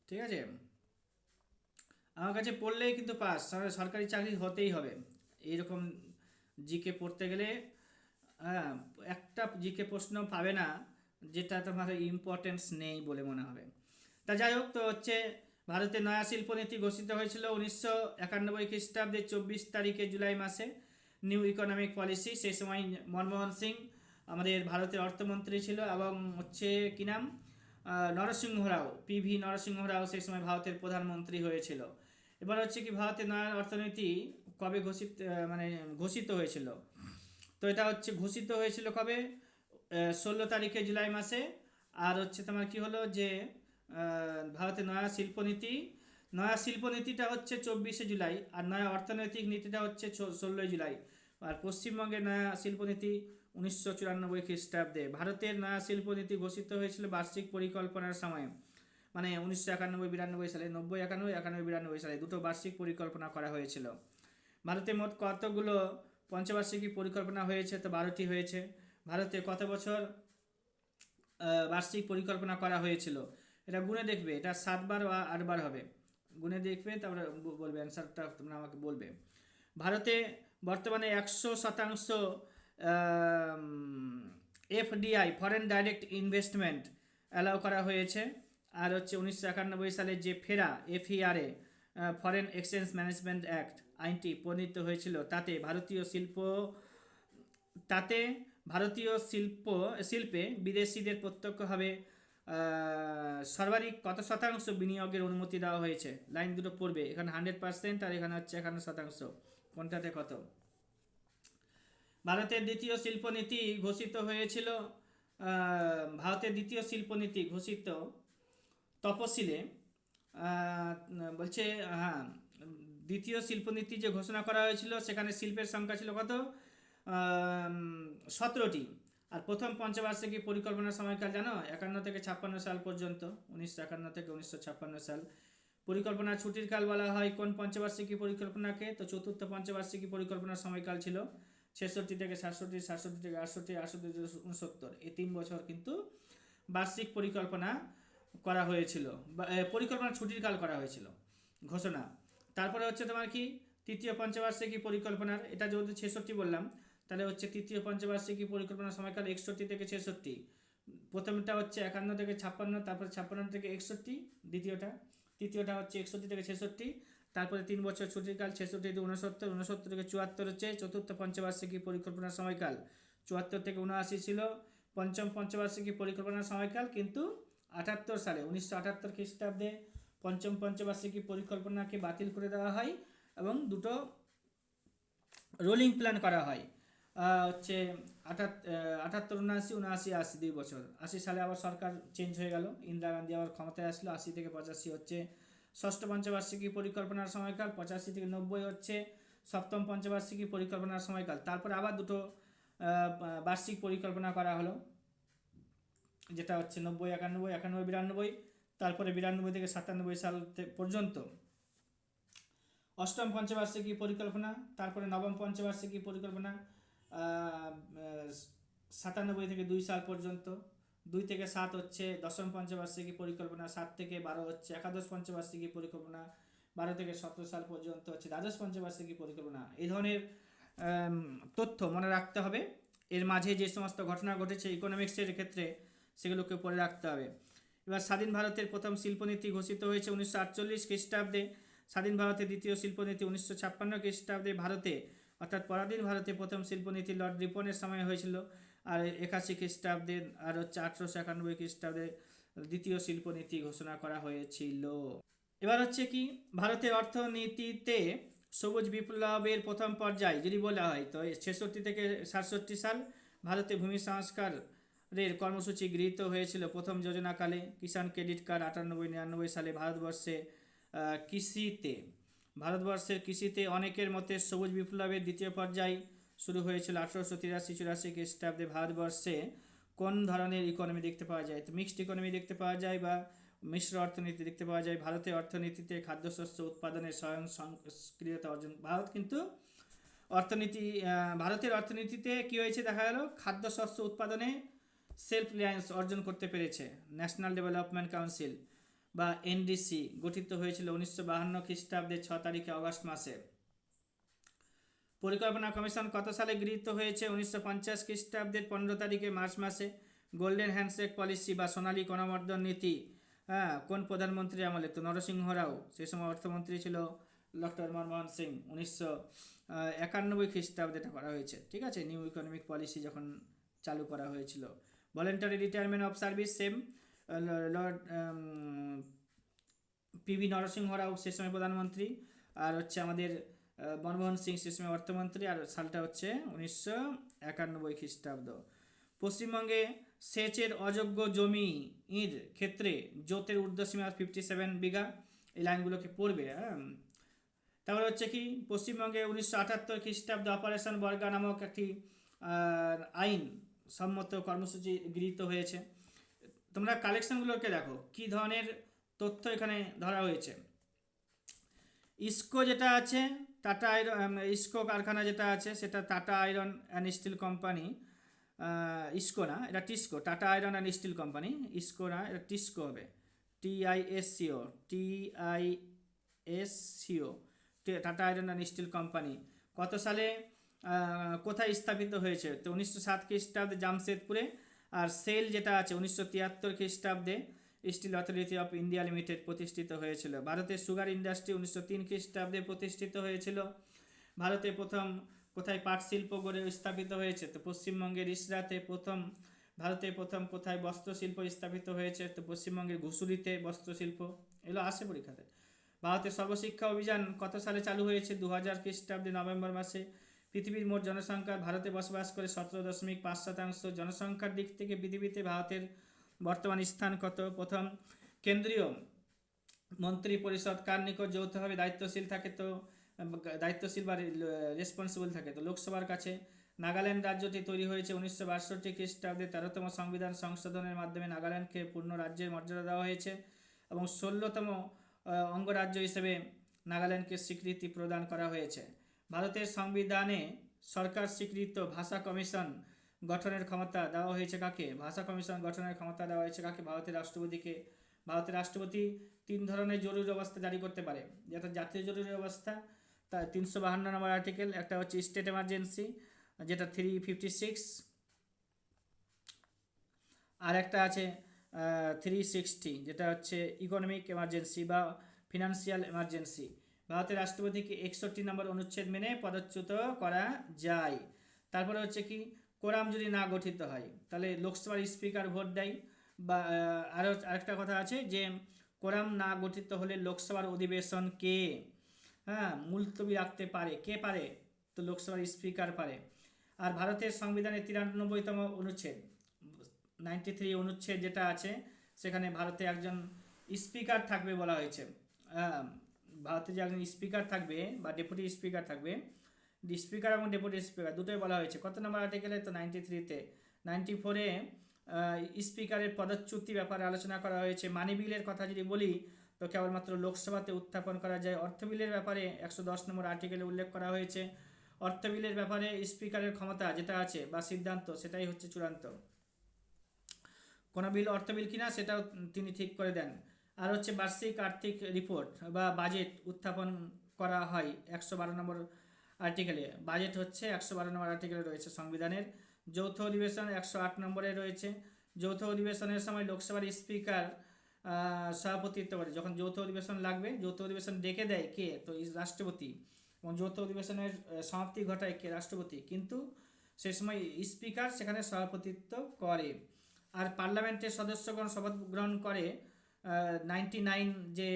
ঠিক আছে, আমার কাছে পড়লেই কিন্তু পাস, সরকারি চাকরি হতেই হবে। এইরকম জিকে পড়তে গেলে হ্যাঁ, একটা জিকে প্রশ্ন পাবে না যেটা তোমার ইম্পর্টেন্স নেই বলে মনে হবে। তা যাই হোক, তো হচ্ছে ভারতে নয়া শিল্পনীতি ঘোষিত হয়েছিল 1991 খ্রিস্টাব্দে 24 তারিখে জুলাই মাসে। নিউ ইকোনমিক পলিসি, সেই সময় মনমোহন সিং আমাদের ভারতের অর্থমন্ত্রী ছিল, এবং হচ্ছে কি নাম, নরসিংহ রাও, পিভি নরসিংহ রাও সেই সময় ভারতের প্রধানমন্ত্রী হয়েছিল। এবার হচ্ছে কি, ভারতের নয়া অর্থনীতি কবে ঘোষিত হয়েছিল? তো এটা হচ্ছে ঘোষিত হয়েছিল কবে? 16 তারিখে জুলাই মাসে। আর হচ্ছে তোমার কি হলো যে ভারতের নয়া শিল্পনীতিটা হচ্ছে 24শে জুলাই, আর নয়া অর্থনৈতিক নীতিটা হচ্ছে 16ই জুলাই। আর পশ্চিমবঙ্গের নয়া শিল্পনীতি 1994 খ্রিস্টাব্দে। ভারতের নয়া শিল্পনীতি ঘোষিত হয়েছিল বার্ষিক পরিকল্পনার সময়, মানে 1991-92 সালে, 91 সালে দুটো বার্ষিক পরিকল্পনা করা হয়েছিল। ভারতে মোট কতগুলো পঞ্চবার্ষিকী পরিকল্পনা হয়েছে? তো 12টি হয়েছে। ভারতে কত বছর বার্ষিক পরিকল্পনা করা হয়েছিল? এটা গুণে দেখবে, এটা 7 বার বা 8 বার হবে। গুণে দেখবে, তারপরে বলবে অ্যান্সারটা, তোমরা আমাকে বলবে। ভারতে বর্তমানে 100% FDI, foreign direct investment allow করা হয়েছে। আর হচ্ছে 1991 সালে যে ফেরা, এফইআরএ, ফরেন এক্সচেঞ্জ ম্যানেজমেন্ট অ্যাক্ট, আইনটি প্রণীত হয়েছিল তাতে ভারতীয় শিল্পে বিদেশিদের প্রত্যক্ষভাবে সর্বাধিক কত শতাংশ বিনিয়োগের অনুমতি দেওয়া হয়েছে? লাইন দুটো পড়বে, এখানে 100% আর এখানে হচ্ছে 51%, কোনটাতে কত? ভারতের দ্বিতীয় শিল্পনীতি ঘোষিত হয়েছিল ভারতের দ্বিতীয় শিল্পনীতি ঘোষিত তফসিলে বলছে, হ্যাঁ, দ্বিতীয় শিল্পনীতি যে ঘোষণা করা হয়েছিল সেখানে শিল্পের সংখ্যা ছিল কত? 17টি। আর প্রথম পঞ্চবার্ষিকী পরিকল্পনার সময়কাল জানো? 51 থেকে 56 সাল পর্যন্ত, 1951 থেকে 1956 সাল। পরিকল্পনার ছুটির কাল বলা হয় কোন পঞ্চবার্ষিকী পরিকল্পনাকে? তো চতুর্থ পঞ্চবার্ষিকী পরিকল্পনার সময়কাল ছিল 66 থেকে 67, 67 থেকে 68, 68 থেকে 69। এই 3 বছর কিন্তু বার্ষিক পরিকল্পনা করা হয়েছিল, পরিকল্পনার ছুটির কাল করা হয়েছিল ঘোষণা। তারপরে হচ্ছে তোমার কি তৃতীয় পঞ্চবার্ষিকী পরিকল্পনার, এটা যেহেতু 66 বললাম, তাহলে হচ্ছে তৃতীয় পঞ্চবার্ষিকী পরিকল্পনার সময়কাল 61 থেকে 66। প্রথমটা হচ্ছে 51 থেকে 56, তারপরে 56 থেকে 61, তৃতীয়টা হচ্ছে 61 থেকে 66, তারপরে 3 বছর ছুটির কাল 66 থেকে 69, 69 থেকে 74 হচ্ছে চতুর্থ পঞ্চবার্ষিকী পরিকল্পনার সময়কাল। 74 থেকে 79 ছিল পঞ্চম পঞ্চবার্ষিকী পরিকল্পনার সময়কাল, কিন্তু 78 সালে 1978 খ্রিস্টাব্দে পঞ্চম পঞ্চবার্ষিকী পরিকল্পনাকে বাতিল করে দেওয়া হয় এবং দুটো রোলিং প্ল্যান করা হয়। হচ্ছে 78, 79, 80, 2 বছর। 80 সালে আবার সরকার চেঞ্জ হয়ে গেল, ইন্দিরা গান্ধী আবার ক্ষমতায় আসলো। 80 থেকে 85 হচ্ছে ষষ্ঠ পঞ্চবার্ষিকী পরিকল্পনার সময়কাল। 85 থেকে 90 হচ্ছে সপ্তম পঞ্চবার্ষিকী পরিকল্পনার সময়কাল। তারপরে আবার দুটো বার্ষিক পরিকল্পনা করা হলো, যেটা হচ্ছে 90, 91, 91, 92, তারপরে 92 থেকে 97 সাল পর্যন্ত অষ্টম পঞ্চবার্ষিকী পরিকল্পনা। তারপরে নবম পঞ্চবার্ষিকী পরিকল্পনা 97 থেকে 2 সাল পর্যন্ত। 2 থেকে 7 হচ্ছে দশম পঞ্চবার্ষিকী পরিকল্পনা। 7 থেকে 12 হচ্ছে একাদশ পঞ্চবার্ষিকী পরিকল্পনা। 12 থেকে 17 সাল পর্যন্ত হচ্ছে দ্বাদশ পঞ্চবার্ষিকী পরিকল্পনা। এই ধরনের তথ্য মনে রাখতে হবে। এর মাঝে যে সমস্ত ঘটনা ঘটেছে ইকোনমিক্সের ক্ষেত্রে সেগুলোকে পড়ে রাখতে হবে। এবার স্বাধীন ভারতের প্রথম শিল্পনীতি ঘোষিত হয়েছে 1948 খ্রিস্টাব্দে। স্বাধীন ভারতের দ্বিতীয় শিল্পনীতি 1956 খ্রিস্টাব্দে ভারতে, অর্থাৎ পরাধীন ভারতে প্রথম শিল্পনীতি লর্ড রিপনের সময় হয়েছিল। আর 81 খ্রিস্টাব্দে আর হচ্ছে 1891 খ্রিস্টাব্দে দ্বিতীয় শিল্পনীতি ঘোষণা করা হয়েছিল। এবার হচ্ছে কি ভারতের অর্থনীতিতে সবুজ বিপ্লবের প্রথম পর্যায় যদি বলা হয়, তো 66 থেকে 67 সাল ভারতে ভূমি সংস্কারের কর্মসূচি গৃহীত হয়েছিল প্রথম যোজনাকালে। কিষাণ ক্রেডিট কার্ড 98-99 সালে ভারতবর্ষের কৃষিতে অনেকের মতে সবুজ বিপ্লবের দ্বিতীয় পর্যায় শুরু হয়েছিল 1883-84 খ্রিস্টাব্দে। ভারতবর্ষে কোন ধরনের ইকোনমি দেখতে পাওয়া যায়? তো মিক্সড ইকোনমি দেখতে পাওয়া যায় বা মিশ্র অর্থনীতি দেখতে পাওয়া যায়। ভারতের অর্থনীতিতে খাদ্যশস্য উৎপাদনের স্বয়ংক্রিয়তা অর্জন। ভারতের অর্থনীতিতে কি হয়েছে দেখা গেল, খাদ্যশস্য উৎপাদনে সেলফ রিলায়েন্স অর্জন করতে পেরেছে। ন্যাশনাল ডেভেলপমেন্ট কাউন্সিল বা এনডিসি গঠিত হয়েছিল 1952 খ্রিস্টাব্দের 6 তারিখে অগস্ট মাসে। পরিকল্পনা কমিশন কত সালে গৃহীত হয়েছে? 1950 খ্রিস্টাব্দের 15 তারিখে মার্চ মাসে। গোল্ডেন হ্যান্ডশেক পলিসি বা সোনালী করমর্দন নীতি কোন প্রধানমন্ত্রী আমলে? তো নরসিংহ রাও, সে সময় অর্থমন্ত্রী ছিল ডক্টর মনমোহন সিং। 1991 খ্রিস্টাব্দে এটা করা হয়েছে, ঠিক আছে, নিউ ইকোনমিক পলিসি যখন চালু করা হয়েছিল। Voluntary retirement of service same lord PV Narasimha Rao সে সময় প্রধানমন্ত্রী, আর হচ্ছে আমাদের মনমোহন সিং সে সময় অর্থমন্ত্রী, আর সালটা হচ্ছে 1991 খ্রিস্টাব্দ। পশ্চিমবঙ্গে সেচের অযোগ্য জমির ক্ষেত্রে জোতের ঊর্ধ্বসীমা 57 বিঘা। এই লাইনগুলোকে পড়বে। তারপরে হচ্ছে কি পশ্চিমবঙ্গে 1978 খ্রিস্টাব্দে অপারেশন বর্গা নামক একটি আইন সম্মত কর্মসূচি গৃহীত হয়েছে। তোমরা কালেকশনগুলোকে দেখো কি ধরনের তথ্য এখানে ধরা হয়েছে। ইস্কো যেটা আছে, টাটা আয়রন, ইস্কো কারখানা যেটা আছে সেটা tata iron and steel company. IISCO না, এটা TISCO, tata iron and steel company. IISCO না, এটা টিস্কো হবে, TISCO, tata iron and steel company. কত সালে কোথায় স্থাপিত হয়েছে? তো 1907 খ্রিস্টাব্দে জামশেদপুরে। আর সেল যেটা আছে 1973 খ্রিস্টাব্দে, Steel Authority of India Limited প্রতিষ্ঠিত হয়েছিল। ভারতের সুগার ইন্ডাস্ট্রি 1903 খ্রিস্টাব্দে প্রতিষ্ঠিত হয়েছিল। ভারতে প্রথম কোথায় পাট শিল্প গড়ে স্থাপিত হয়েছে? তো পশ্চিমবঙ্গের ইসরাতে প্রথম। ভারতে প্রথম কোথায় বস্ত্রশিল্প স্থাপিত হয়েছে? তো পশ্চিমবঙ্গের ঘুষুরিতে বস্ত্রশিল্প। এগুলো আসে পরীক্ষাতে। ভারতের সর্বশিক্ষা অভিযান কত সালে চালু হয়েছে? 2000 খ্রিস্টাব্দে নভেম্বর মাসে। পৃথিবীর মোট জনসংখ্যা ভারতে বসবাস করে 17.5%। জনসংখ্যার দিক থেকে পৃথিবীতে ভারতের বর্তমান স্থান কত? প্রথম। কেন্দ্রীয় মন্ত্রী পরিষদ কার নিকট যৌথভাবে দায়িত্বশীল থাকে? তো দায়িত্বশীল বা রেসপন্সিবল থাকে তো লোকসভার কাছে। নাগাল্যান্ড রাজ্যটি তৈরি হয়েছে 1962 খ্রিস্টাব্দে। 13তম সংবিধান সংশোধনের মাধ্যমে নাগাল্যান্ডকে পূর্ণ রাজ্যের মর্যাদা দেওয়া হয়েছে এবং 16তম অঙ্গরাজ্য হিসেবে নাগাল্যান্ডকে স্বীকৃতি প্রদান করা হয়েছে। ভারতের সংবিধানে সরকার স্বীকৃত ভাষা কমিশন গঠনের ক্ষমতা দেওয়া হয়েছে কাকে? ভাষা কমিশন গঠনের ক্ষমতা দেওয়া হয়েছে কাকে? ভারতের রাষ্ট্রপতিকে। ভারতের রাষ্ট্রপতি 3 ধরনের জরুরি অবস্থা জারি করতে পারে। যেটা জাতীয় জরুরি অবস্থা, তা 352 নম্বর আর্টিকেল। একটা হচ্ছে স্টেট এমার্জেন্সি, যেটা 356। আর একটা আছে 360, যেটা হচ্ছে ইকোনমিক এমার্জেন্সি বা ফিনান্সিয়াল এমার্জেন্সি। ভারতের রাষ্ট্রপতিকে 61 নম্বর অনুচ্ছেদ মেনে পদচ্যুত করা যায়। তারপরে হচ্ছে কি, কোরাম যদি না গঠিত হয় তাহলে লোকসভার স্পিকার ভোট দেয়। বা আরও আরেকটা কথা আছে যে কোরাম না গঠিত হলে লোকসভার অধিবেশনকে মুলতবি রাখতে পারে। কে পারে? তো লোকসভার স্পিকার পারে। আর ভারতের সংবিধানের 93তম অনুচ্ছেদ 93 অনুচ্ছেদ যেটা আছে, সেখানে ভারতে একজন স্পিকার থাকবে বলা হয়েছে। ভারতে যে একজন স্পিকার থাকবে বা ডেপুটি স্পিকার থাকবে, স্পিকার এবং ডেপুটি স্পিকার দুটোই বলা হয়েছে। কত নম্বর আর্টিকেলে? তো 93-তে। 94-এ স্পিকারের পদচ্যুতি ব্যাপারে আলোচনা করা হয়েছে। মানি বিলের কথা যদি বলি তো কেবলমাত্র লোকসভাতে উত্থাপন করা যায়। অর্থ বিলের ব্যাপারে 110 নম্বর আর্টিকেলে উল্লেখ করা হয়েছে। অর্থ বিলের ব্যাপারে স্পিকারের ক্ষমতা যেটা আছে বা সিদ্ধান্ত, সেটাই হচ্ছে চূড়ান্ত। কোনো বিল অর্থ বিল কিনা সেটাও তিনি ঠিক করে দেন। আর হচ্ছে বার্ষিক আর্থিক রিপোর্ট বা বাজেট উত্থাপন করা হয় 112 নম্বর আর্টিকেলে। বাজেট হচ্ছে 112 নম্বর আর্টিকেলে রয়েছে সংবিধানের। যৌথ অধিবেশন 108 নম্বরে রয়েছে। যৌথ অধিবেশনের সময় লোকসভার স্পিকার সভাপতিত্ব করে। যখন যৌথ অধিবেশন লাগবে, যৌথ অধিবেশন ডেকে দেয় কে? তো রাষ্ট্রপতি। এবং যৌথ অধিবেশনের সমাপ্তি ঘটায় কে? রাষ্ট্রপতি। কিন্তু সে সময় স্পিকার সেখানে সভাপতিত্ব করে। আর পার্লামেন্টের সদস্যগণ শপথ গ্রহণ করে 99 যে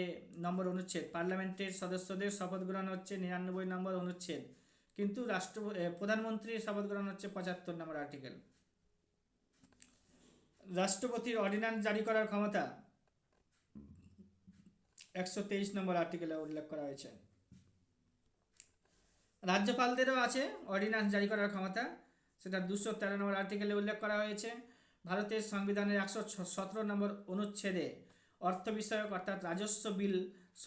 নম্বর অনুচ্ছেদ। পার্লামেন্টের সদস্যদের শপথ গ্রহণ হচ্ছে 99 নম্বর অনুচ্ছেদ। কিন্তু প্রধানমন্ত্রীর শপথ গ্রহণ হচ্ছে 75 নম্বর আর্টিকেল। রাষ্ট্রপতির অর্ডিন্যান্স জারি করার ক্ষমতা 123 নম্বর আর্টিকেলে উল্লেখ করা হয়েছে। রাজ্যপালদেরও আছে অর্ডিন্যান্স জারি করার ক্ষমতা, সেটা 213 নম্বর আর্টিকেলে উল্লেখ করা হয়েছে। ভারতের সংবিধানের 117 নম্বর অনুচ্ছেদে অর্থ বিষয়ক অর্থাৎ রাজস্ব বিল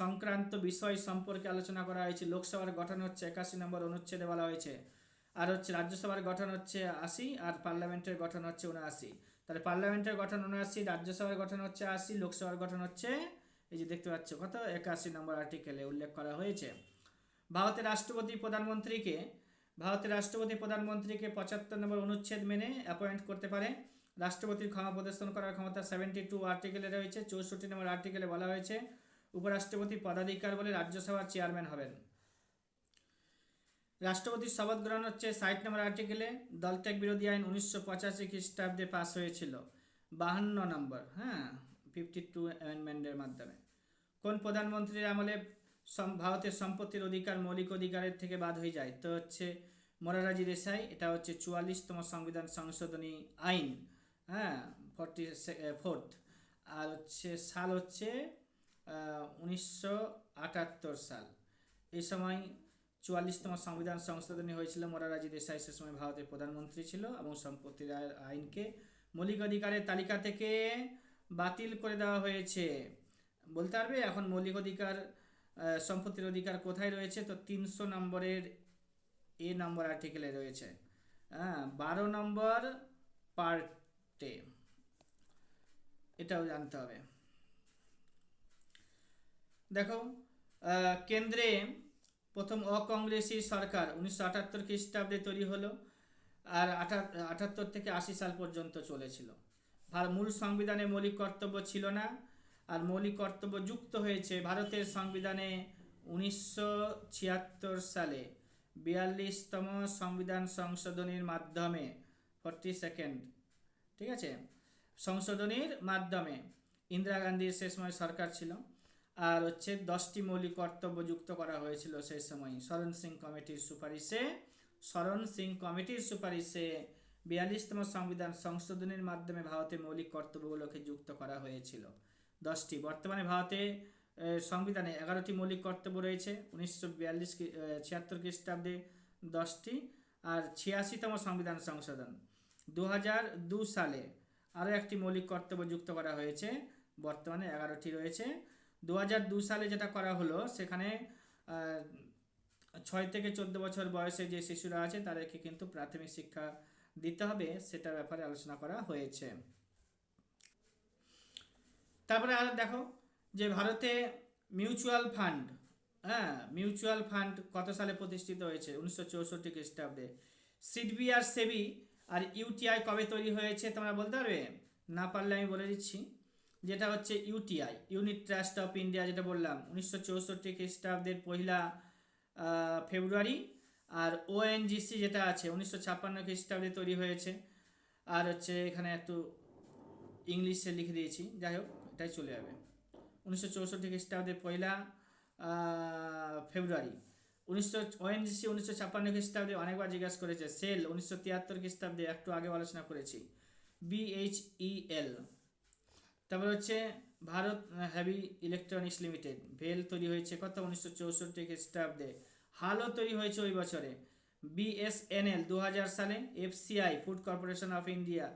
সংক্রান্ত বিষয় সম্পর্কে আলোচনা করা হয়েছে। লোকসভার গঠন হচ্ছে 81 নম্বর অনুচ্ছেদে বলা হয়েছে। আর হচ্ছে রাজ্যসভার গঠন হচ্ছে 80 আর পার্লামেন্টের গঠন হচ্ছে 79। তাহলে পার্লামেন্টের গঠন 79, রাজ্যসভার গঠন হচ্ছে 80, লোকসভার গঠন হচ্ছে, এই যে দেখতে পাচ্ছ কত, 81 নম্বর আর্টিকেলে উল্লেখ করা হয়েছে। ভারতের রাষ্ট্রপতি প্রধানমন্ত্রীকে 75 নম্বর অনুচ্ছেদ মেনে অ্যাপয়েন্ট করতে পারে। রাষ্ট্রপতির ক্ষমা প্রদর্শন করার ক্ষমতা 72 আর্টিকেলে রয়েছে। 64 নম্বর আর্টিকেলে বলা হয়েছে উপরাষ্ট্রপতি পদাধিকার বলে রাজ্যসভার চেয়ারম্যান হবেন। রাষ্ট্রপতির শপথ গ্রহণ হচ্ছে 60 নম্বর আর্টিকেলে। দলত্যাগ বিরোধী আইন 1985 খ্রিস্টাব্দে পাস হয়েছিল 52 নম্বর 52 অ্যামেন্ডমেন্টের মাধ্যমে। কোন প্রধানমন্ত্রীর আমলে ভারতের সম্পত্তির অধিকার মৌলিক অধিকারের থেকে বাদ হয়ে যায়? তো হচ্ছে মোরারজি দেশাই। এটা হচ্ছে 44তম সংবিধান সংশোধনী আইন 44th। আর হচ্ছে সাল হচ্ছে 1978 সাল। এই সময় 44তম সংবিধান সংশোধনী হয়েছিল। মোরারজি দেশাই সে সময় ভারতের প্রধানমন্ত্রী ছিল এবং সম্পত্তির আইনকে মৌলিক অধিকারের তালিকা থেকে বাতিল করে দেওয়া হয়েছে। বলতে পারবে এখন মৌলিক অধিকার সম্পত্তির অধিকার কোথায় রয়েছে? তো 300 নম্বরের এ নম্বর আর্টিকেলে রয়েছে 12 নম্বর পার্টে। এটাও জানতে হবে। দেখো, কেন্দ্রে প্রথম অকংগ্রেসি সরকার 1978 খ্রিস্টাব্দে তৈরি হলো আর 78 থেকে 80 সাল পর্যন্ত চলেছিল। মূল সংবিধানে মৌলিক কর্তব্য ছিল না আর মৌলিক কর্তব্য যুক্ত হয়েছে ভারতের সংবিধানে 1976 সালে 42তম সংবিধান সংশোধনীর মাধ্যমে 42nd, ঠিক আছে, সংশোধনীর মাধ্যমে। ইন্দিরা গান্ধীর সে সময় সরকার ছিল। আর হচ্ছে 10টি মৌলিক কর্তব্য যুক্ত করা হয়েছিল সেই সময় শরণ সিং কমিটির সুপারিশে। 42তম সংবিধান সংশোধনের মাধ্যমে ভারতের মৌলিক কর্তব্যগুলোকে যুক্ত করা হয়েছিল 10টি। বর্তমানে ভারতে সংবিধানে 11টি মৌলিক কর্তব্য রয়েছে। 1976 খ্রিস্টাব্দে 10টি, আর 86তম সংবিধান সংশোধন 2002 সালে আরও একটি মৌলিক কর্তব্য যুক্ত করা হয়েছে, বর্তমানে 11টি রয়েছে। 2002 সালে যেটা করা হলো, সেখানে 6 থেকে 14 বছর বয়সে যে শিশুরা আছে তাদেরকে কিন্তু প্রাথমিক শিক্ষা দিতে হবে, সেটার ব্যাপারে আলোচনা করা হয়েছে। তারপরে আর দেখো যে ভারতে মিউচুয়াল ফান্ড, মিউচুয়াল ফান্ড কত সালে প্রতিষ্ঠিত হয়েছে? 1964 খ্রিস্টাব্দে। সিডবি আর সেবি আর ইউটিআই কবে তৈরি হয়েছে তোমরা বলতে পারবে? না পারলে আমি বলে দিচ্ছি, যেটা হচ্ছে UTI, unit trust of India, যেটা বললাম 1964 খ্রিস্টাব্দের 1 ফেব্রুয়ারি। আর ওএনজিসি যেটা আছে 1956 খ্রিস্টাব্দে তৈরি হয়েছে। আর হচ্ছে এখানে একটু ইংলিশে লিখে দিয়েছি, যাই হোক এটাই চলে যাবে। 1964 খ্রিস্টাব্দের 1 ফেব্রুয়ারি। ওএনজিসি 1956 খ্রিস্টাব্দে অনেকবার জিজ্ঞাসা করেছে। সেল 1973 খ্রিস্টাব্দে, একটু আগে আলোচনা করেছি, BHEL। তারপর হচ্ছে ভারত হেভি ইলেকট্রনিক্স লিমিটেড, ভেল তৈরি হয়েছে কত? 1964 খ্রিস্টাব্দে। হালও তৈরি হয়েছে ওই বছরে। BSNL 2000 সালে। FCI food corporation of India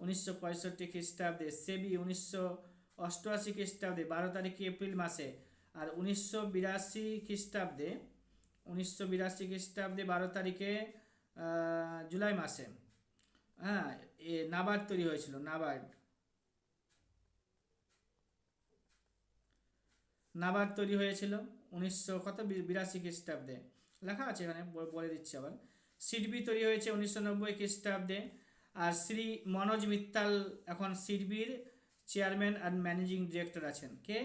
1965 খ্রিস্টাব্দে। সেবি 1988 খ্রিস্টাব্দে 12 তারিখে এপ্রিল মাসে। আর 1982 খ্রিস্টাব্দে 12 তারিখে জুলাই মাসে, নাবার্ড তৈরি হয়েছিল। নাবার্ড তৈরি হয়েছিল 1982 খ্রিস্টাব্দে, লেখা আছে এখানে, বলে দিচ্ছি আবার। সিডবি তৈরি হয়েছে 1990 খ্রিস্টাব্দে। আর শ্রী মনোজ মিত্তাল এখন সিডবির চেয়ারম্যান আর ম্যানেজিং ডিরেক্টর আছেন। কে?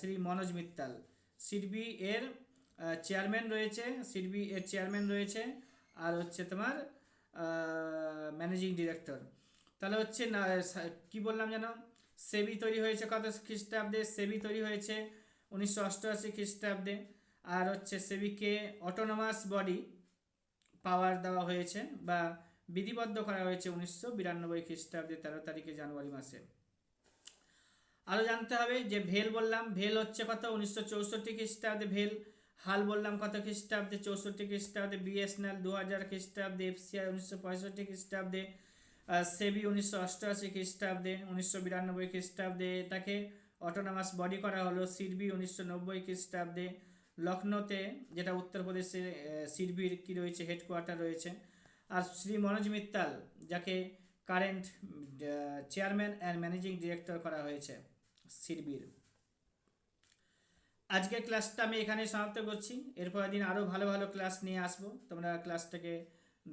শ্রী মনোজ মিত্তাল সিডবি এর চেয়ারম্যান রয়েছে, আর হচ্ছে তোমার ম্যানেজিং ডিরেক্টর। তাহলে হচ্ছে কি বললাম যেন, সেবি তৈরি হয়েছে কত খ্রিস্টাব্দে? সেবি তৈরি হয়েছে 1988 খ্রিস্টাব্দে। আর হচ্ছে সেবিকে অটোনমাস বডি পাওয়ার দেওয়া হয়েছে বা বিধিবদ্ধ করা হয়েছে 1992 খ্রিস্টাব্দে 13 তারিখে জানুয়ারি মাসে। আরও জানতে হবে যে ভেল বললাম, ভেল হচ্ছে কত? 1964 খ্রিস্টাব্দে ভেল। হাল বললাম কত খ্রিস্টাব্দে? 64 খ্রিস্টাব্দে। BSNL 2000 খ্রিস্টাব্দে। FCI 1965 খ্রিস্টাব্দে। সেবি 1988 খ্রিস্টাব্দে। 1992 খ্রিস্টাব্দে এটাকে অটোনমাস বডি করা হলো। সিডবি 1990 খ্রিস্টাব্দে লখনৌতে, যেটা উত্তরপ্রদেশে সিডবির কি রয়েছে, হেডকোয়ার্টার রয়েছে। আর শ্রী মনোজ মিত্তাল, যাকে current chairman and managing director করা হয়েছে সিডবির। আজকের ক্লাসটা আমি এখানে সমাপ্ত করছি। এরপরের দিন আরও ভালো ভালো ক্লাস নিয়ে আসবো। তোমরা ক্লাসটাকে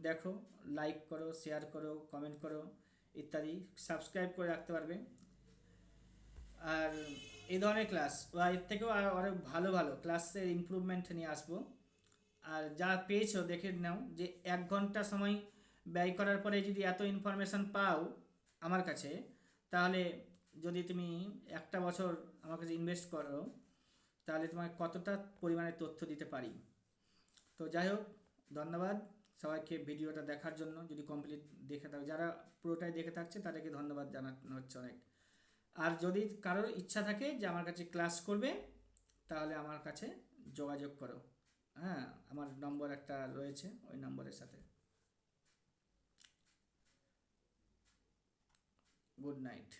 দেখো, লাইক করো, শেয়ার করো, কমেন্ট করো ইত্যাদি, সাবস্ক্রাইব করে রাখতে পারবে। আর এই ধরনের ক্লাস বা এর থেকেও আরও ভালো ভালো ক্লাসের ইমপ্রুভমেন্ট নিয়ে আসবো। আর যা পেয়েছো দেখে নাও, যে 1 ঘন্টা সময় ব্যয় করার পরে যদি এত ইনফরমেশান পাও আমার কাছে, তাহলে যদি তুমি 1টা বছর আমার কাছে ইনভেস্ট করো, তাহলে তোমাকে কতটা পরিমাণে তথ্য দিতে পারি। তো যাই হোক, ধন্যবাদ সবাইকে ভিডিওটা দেখার জন্য। যদি কমপ্লিট দেখে থাকো, যারা পুরোটাই দেখে থাকছে তাদেরকে ধন্যবাদ জানানো হচ্ছে অনেক। আর যদি কারোর ইচ্ছা থাকে যে আমার কাছে ক্লাস করবে, তাহলে আমার কাছে যোগাযোগ করো। আমার নম্বর একটা রয়েছে, ওই নম্বরের সাথে। Good night.